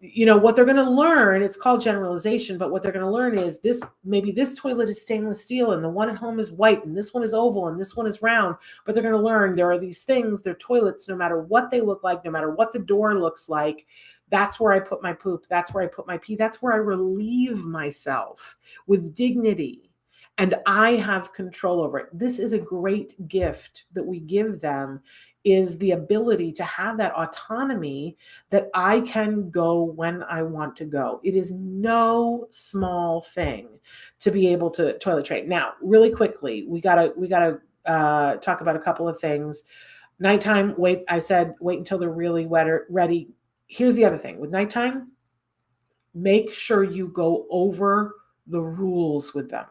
What they're going to learn, it's called generalization, but what they're going to learn is maybe this toilet is stainless steel and the one at home is white and this one is oval and this one is round, but they're going to learn there are these things, they're toilets, no matter what they look like, no matter what the door looks like. That's where I put my poop. That's where I put my pee. That's where I relieve myself with dignity. And I have control over it. This is a great gift that we give them is the ability to have that autonomy that I can go when I want to go. It is no small thing to be able to toilet train. Now, really quickly, we gotta talk about a couple of things. Nighttime, wait until they're really ready. Here's the other thing with nighttime, make sure you go over the rules with them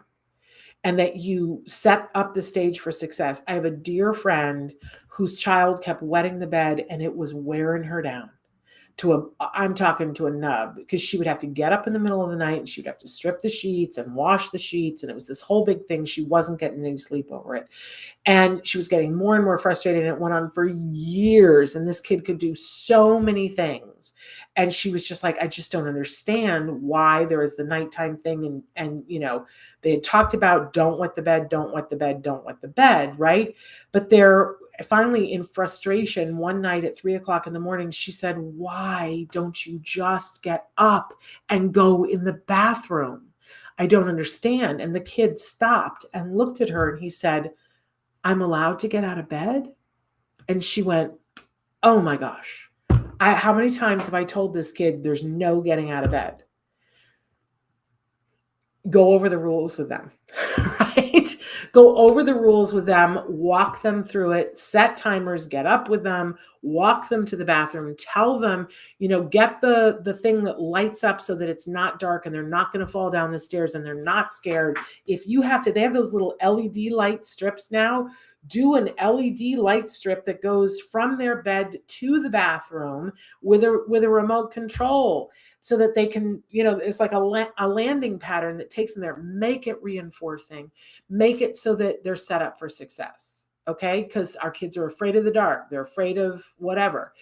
and that you set up the stage for success. I have a dear friend whose child kept wetting the bed and it was wearing her down. I'm talking to a nub, because she would have to get up in the middle of the night and she'd have to strip the sheets and wash the sheets. And it was this whole big thing. She wasn't getting any sleep over it. And she was getting more and more frustrated. And it went on for years. And this kid could do so many things. And she was just like, I just don't understand why there is the nighttime thing. And they had talked about don't wet the bed, don't wet the bed, don't wet the bed, right? But they're finally, in frustration, one night at 3:00 in the morning, she said, why don't you just get up and go in the bathroom? I don't understand. And the kid stopped and looked at her and he said, I'm allowed to get out of bed? And she went, oh my gosh. How many times have I told this kid there's no getting out of bed? Go over the rules with them, right? Go over the rules with them, walk them through it, set timers, get up with them, walk them to the bathroom, tell them, get the thing that lights up so that it's not dark and they're not going to fall down the stairs and they're not scared. If you have to, they have those little LED light strips now. Do an LED light strip that goes from their bed to the bathroom with a remote control, so that they can, it's like a landing pattern that takes them there. Make it reinforcing. Make it so that they're set up for success. Okay? Because our kids are afraid of the dark. They're afraid of whatever.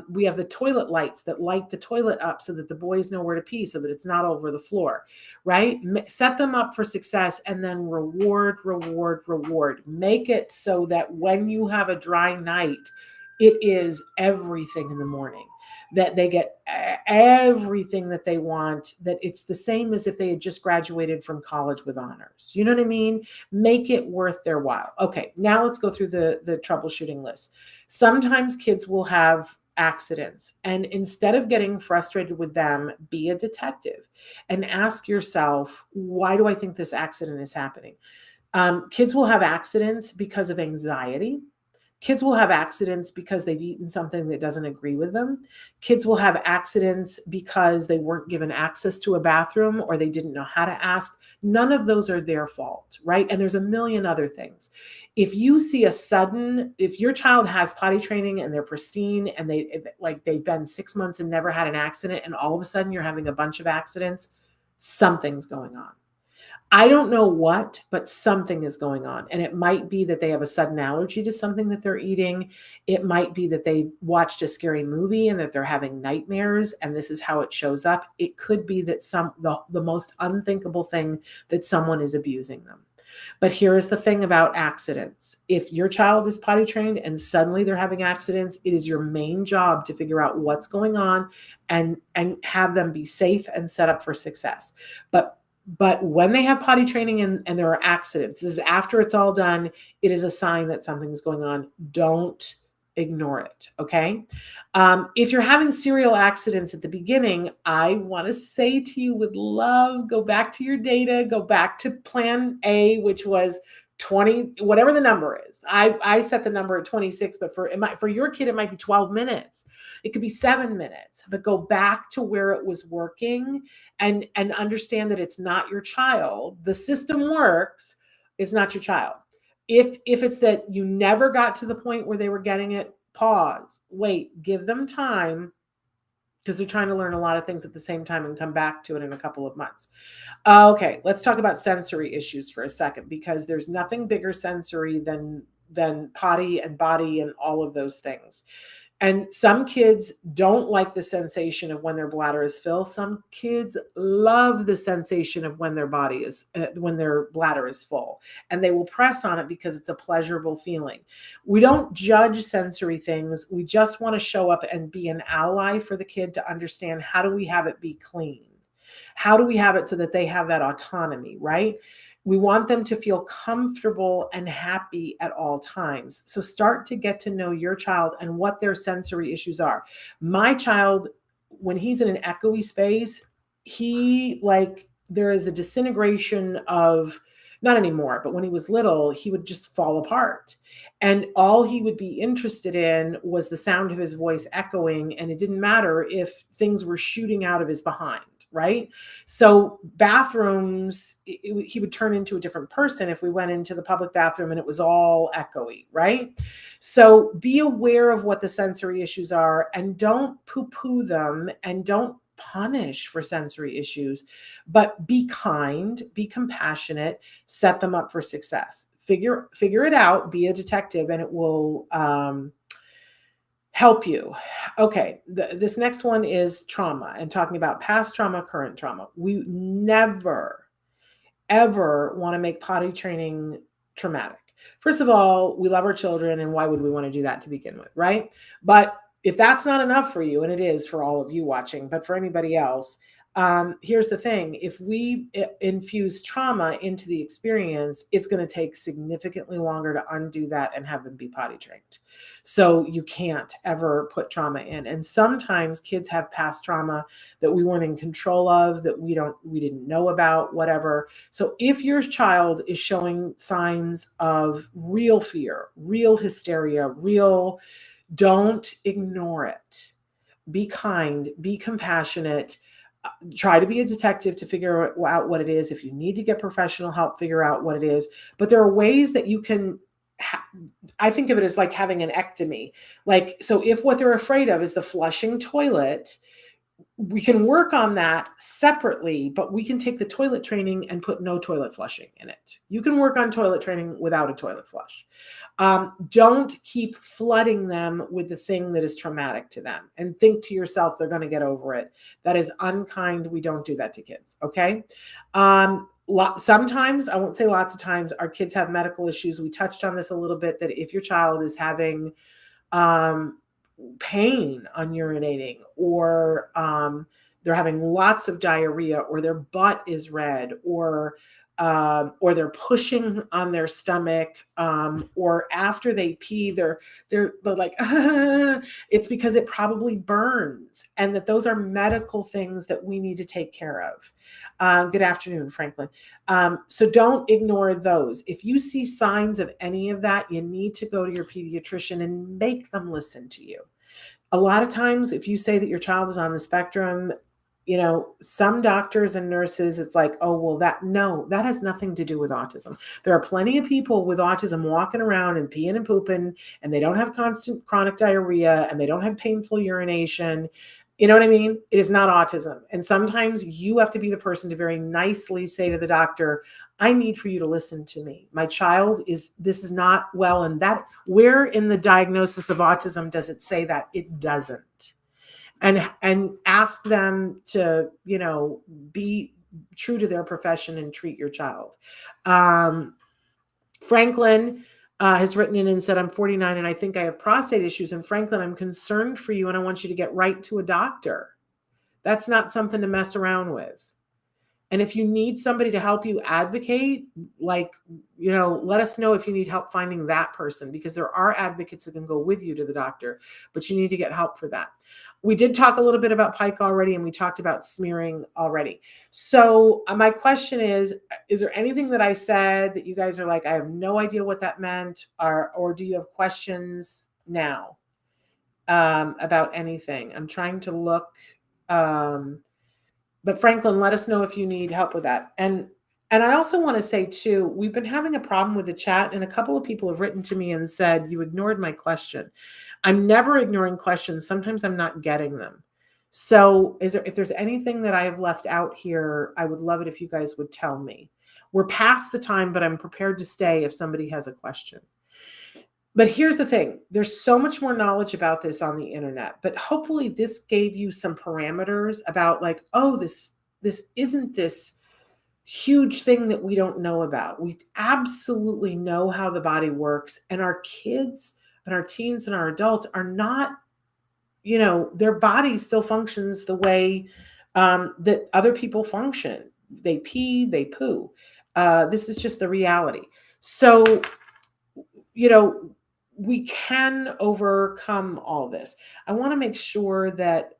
We have the toilet lights that light the toilet up so that the boys know where to pee, so that it's not over the floor, right? Set them up for success and then reward. Make it so that when you have a dry night, it is everything in the morning, that they get everything that they want, that it's the same as if they had just graduated from college with honors. You know what I mean? Make it worth their while. Okay, now let's go through the troubleshooting list. Sometimes kids will have accidents, and instead of getting frustrated with them, be a detective and ask yourself, why do I think this accident is happening? Kids will have accidents because of anxiety. Kids will have accidents because they've eaten something that doesn't agree with them. Kids will have accidents because they weren't given access to a bathroom or they didn't know how to ask. None of those are their fault, right? And there's a million other things. If you see if your child has potty training and they're pristine and they've been 6 months and never had an accident, and all of a sudden you're having a bunch of accidents, something's going on. I don't know what, but something is going on. And it might be that they have a sudden allergy to something that they're eating. It might be that they watched a scary movie and that they're having nightmares, and this is how it shows up. It could be that the most unthinkable thing, that someone is abusing them. But here is the thing about accidents. If your child is potty trained and suddenly they're having accidents, it is your main job to figure out what's going on and have them be safe and set up for success. But when they have potty training and there are accidents, this is after it's all done, it is a sign that something's going on. Don't ignore it, okay? If you're having serial accidents at the beginning, I want to say to you with love, go back to your data, go back to plan A, which was 20, whatever the number is. I set the number at 26, but for your kid, it might be 12 minutes. It could be 7 minutes, but go back to where it was working and understand that it's not your child. The system works. It's not your child. If it's that you never got to the point where they were getting it, pause, wait, give them time, because they're trying to learn a lot of things at the same time, and come back to it in a couple of months. Okay, let's talk about sensory issues for a second, because there's nothing bigger sensory than potty and body and all of those things. And some kids don't like the sensation of when their bladder is full. Some kids love the sensation of when their bladder is full, and they will press on it because it's a pleasurable feeling. We don't judge sensory things. We just want to show up and be an ally for the kid to understand, how do we have it be clean? How do we have it so that they have that autonomy, right? We want them to feel comfortable and happy at all times. So start to get to know your child and what their sensory issues are. My child, when he's in an echoey space, there is a disintegration of, not anymore, but when he was little, he would just fall apart. And all he would be interested in was the sound of his voice echoing. And it didn't matter if things were shooting out of his behind, right? So bathrooms, he would turn into a different person if we went into the public bathroom and it was all echoey, right? So be aware of what the sensory issues are and don't poo-poo them and don't punish for sensory issues, but be kind, be compassionate, set them up for success. Figure it out, be a detective, and it will help you. Okay, this next one is trauma and talking about past trauma, current trauma. We never, ever want to make potty training traumatic. First of all, we love our children, and why would we want to do that to begin with, right? But if that's not enough for you, and it is for all of you watching, but for anybody else, here's the thing. If we infuse trauma into the experience, it's going to take significantly longer to undo that and have them be potty trained. So you can't ever put trauma in. And sometimes kids have past trauma that we weren't in control of, that we didn't know about, whatever. So if your child is showing signs of real fear, real hysteria, don't ignore it. Be kind, be compassionate. Try to be a detective to figure out what it is. If you need to get professional help, figure out what it is. But there are ways that you can, I think of it as like having an ectomy. So if what they're afraid of is the flushing toilet, we can work on that separately, but we can take the toilet training and put no toilet flushing in it. You can work on toilet training without a toilet flush. Don't keep flooding them with the thing that is traumatic to them and think to yourself, they're going to get over it. That is unkind. We don't do that to kids. Okay. Sometimes, I won't say lots of times, our kids have medical issues. We touched on this a little bit, that if your child is having, pain on urinating, or they're having lots of diarrhea, or their butt is red, or they're pushing on their stomach, or after they pee, they're like, it's because it probably burns, and that those are medical things that we need to take care of. Good afternoon, Franklin. So don't ignore those. If you see signs of any of that, you need to go to your pediatrician and make them listen to you. A lot of times, if you say that your child is on the spectrum, some doctors and nurses, it's like, oh, well, that has nothing to do with autism. There are plenty of people with autism walking around and peeing and pooping, and they don't have constant chronic diarrhea, and they don't have painful urination. You know what I mean? It is not autism. And sometimes you have to be the person to very nicely say to the doctor, I need for you to listen to me. My child this is not well. And that, where in the diagnosis of autism does it say that? It doesn't. And ask them to, be true to their profession and treat your child. Franklin has written in and said, I'm 49 and I think I have prostate issues. And Franklin, I'm concerned for you and I want you to get right to a doctor. That's not something to mess around with. And if you need somebody to help you advocate, let us know if you need help finding that person, because there are advocates that can go with you to the doctor, but you need to get help for that. We did talk a little bit about PIKE already, and we talked about smearing already. So my question is there anything that I said that you guys are like, I have no idea what that meant, or do you have questions now about anything? I'm trying to look. But Franklin, let us know if you need help with that. And I also want to say too, we've been having a problem with the chat, and a couple of people have written to me and said, you ignored my question. I'm never ignoring questions. Sometimes I'm not getting them. So if there's anything that I have left out here, I would love it if you guys would tell me. We're past the time, but I'm prepared to stay if somebody has a question. But here's the thing. There's so much more knowledge about this on the internet, but hopefully this gave you some parameters about like, oh, this isn't this huge thing that we don't know about. We absolutely know how the body works, and our kids and our teens and our adults are not, their body still functions the way that other people function. They pee, they poo. This is just the reality. So, we can overcome all this. I want to make sure that,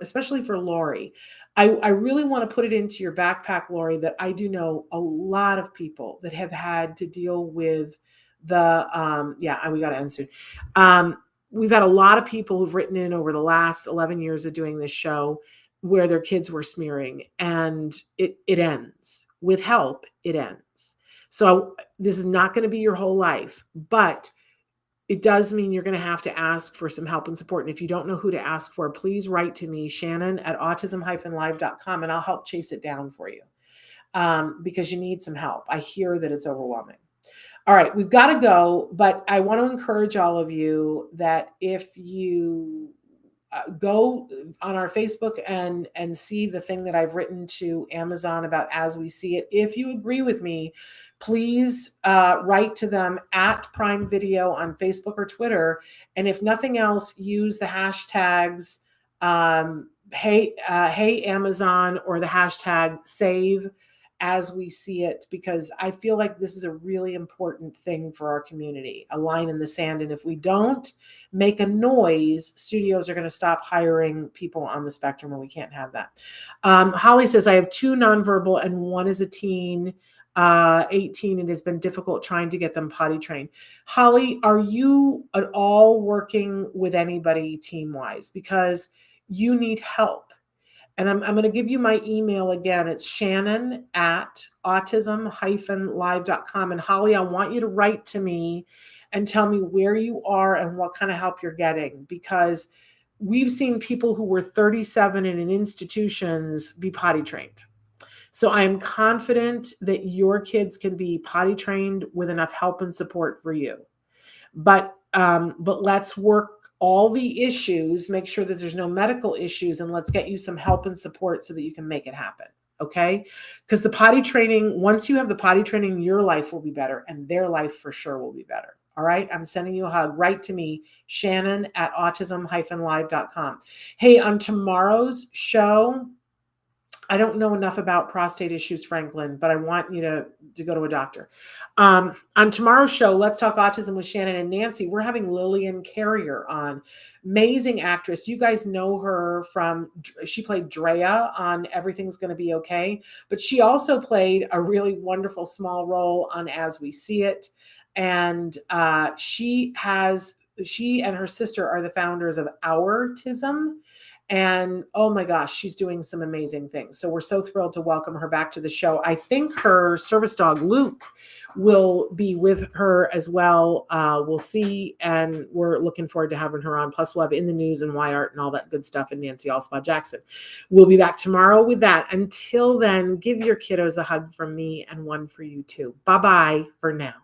especially for Lori, I really want to put it into your backpack, Lori, that I do know a lot of people that have had to deal with the, we got to end soon. We've had a lot of people who've written in over the last 11 years of doing this show where their kids were smearing, and it ends. With help, it ends. So this is not going to be your whole life, but it does mean you're going to have to ask for some help and support. And if you don't know who to ask for, please write to me, Shannon at autism-live.com, and I'll help chase it down for you, because you need some help. I hear that it's overwhelming. All right, we've got to go, but I want to encourage all of you that if you go on our Facebook and see the thing that I've written to Amazon about As We See It. If you agree with me, please write to them at Prime Video on Facebook or Twitter. And if nothing else, use the hashtags hey Amazon, or the hashtag save As We See It, because I feel like this is a really important thing for our community, a line in the sand. And if we don't make a noise, studios are going to stop hiring people on the spectrum, and we can't have that. Holly says, I have 2 nonverbal and 1 is a teen, 18, and it has been difficult trying to get them potty trained. Holly, are you at all working with anybody team-wise? Because you need help. And I'm going to give you my email again. It's Shannon at autism-live.com. And Holly, I want you to write to me and tell me where you are and what kind of help you're getting, because we've seen people who were 37 and in institutions be potty trained. So I am confident that your kids can be potty trained with enough help and support for you. But let's work all the issues, make sure that there's no medical issues, and let's get you some help and support so that you can make it happen. Okay? Because the potty training, once you have the potty training, your life will be better, and their life for sure will be better. All right? I'm sending you a hug. Write to me, Shannon at autism-live.com. Hey, on tomorrow's show, I don't know enough about prostate issues, Franklin, but I want you to go to a doctor. On tomorrow's show, Let's Talk Autism with Shannon and Nancy, we're having Lillian Carrier on. Amazing actress. You guys know her she played Drea on Everything's Gonna Be Okay, but she also played a really wonderful small role on As We See It. And she and her sister are the founders of Autism. And oh my gosh, she's doing some amazing things. So we're so thrilled to welcome her back to the show. I think her service dog, Luke, will be with her as well. We'll see. And we're looking forward to having her on. Plus, we'll have In the News and Why Art and all that good stuff. And Nancy Allspaw Jackson. We'll be back tomorrow with that. Until then, give your kiddos a hug from me and one for you too. Bye-bye for now.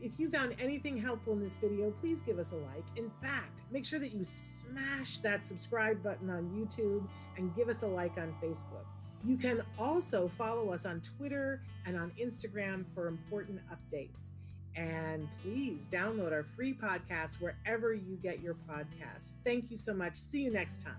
If you found anything helpful in this video, please give us a like. In fact, make sure that you smash that subscribe button on YouTube and give us a like on Facebook. You can also follow us on Twitter and on Instagram for important updates. And please download our free podcast wherever you get your podcasts. Thank you so much. See you next time.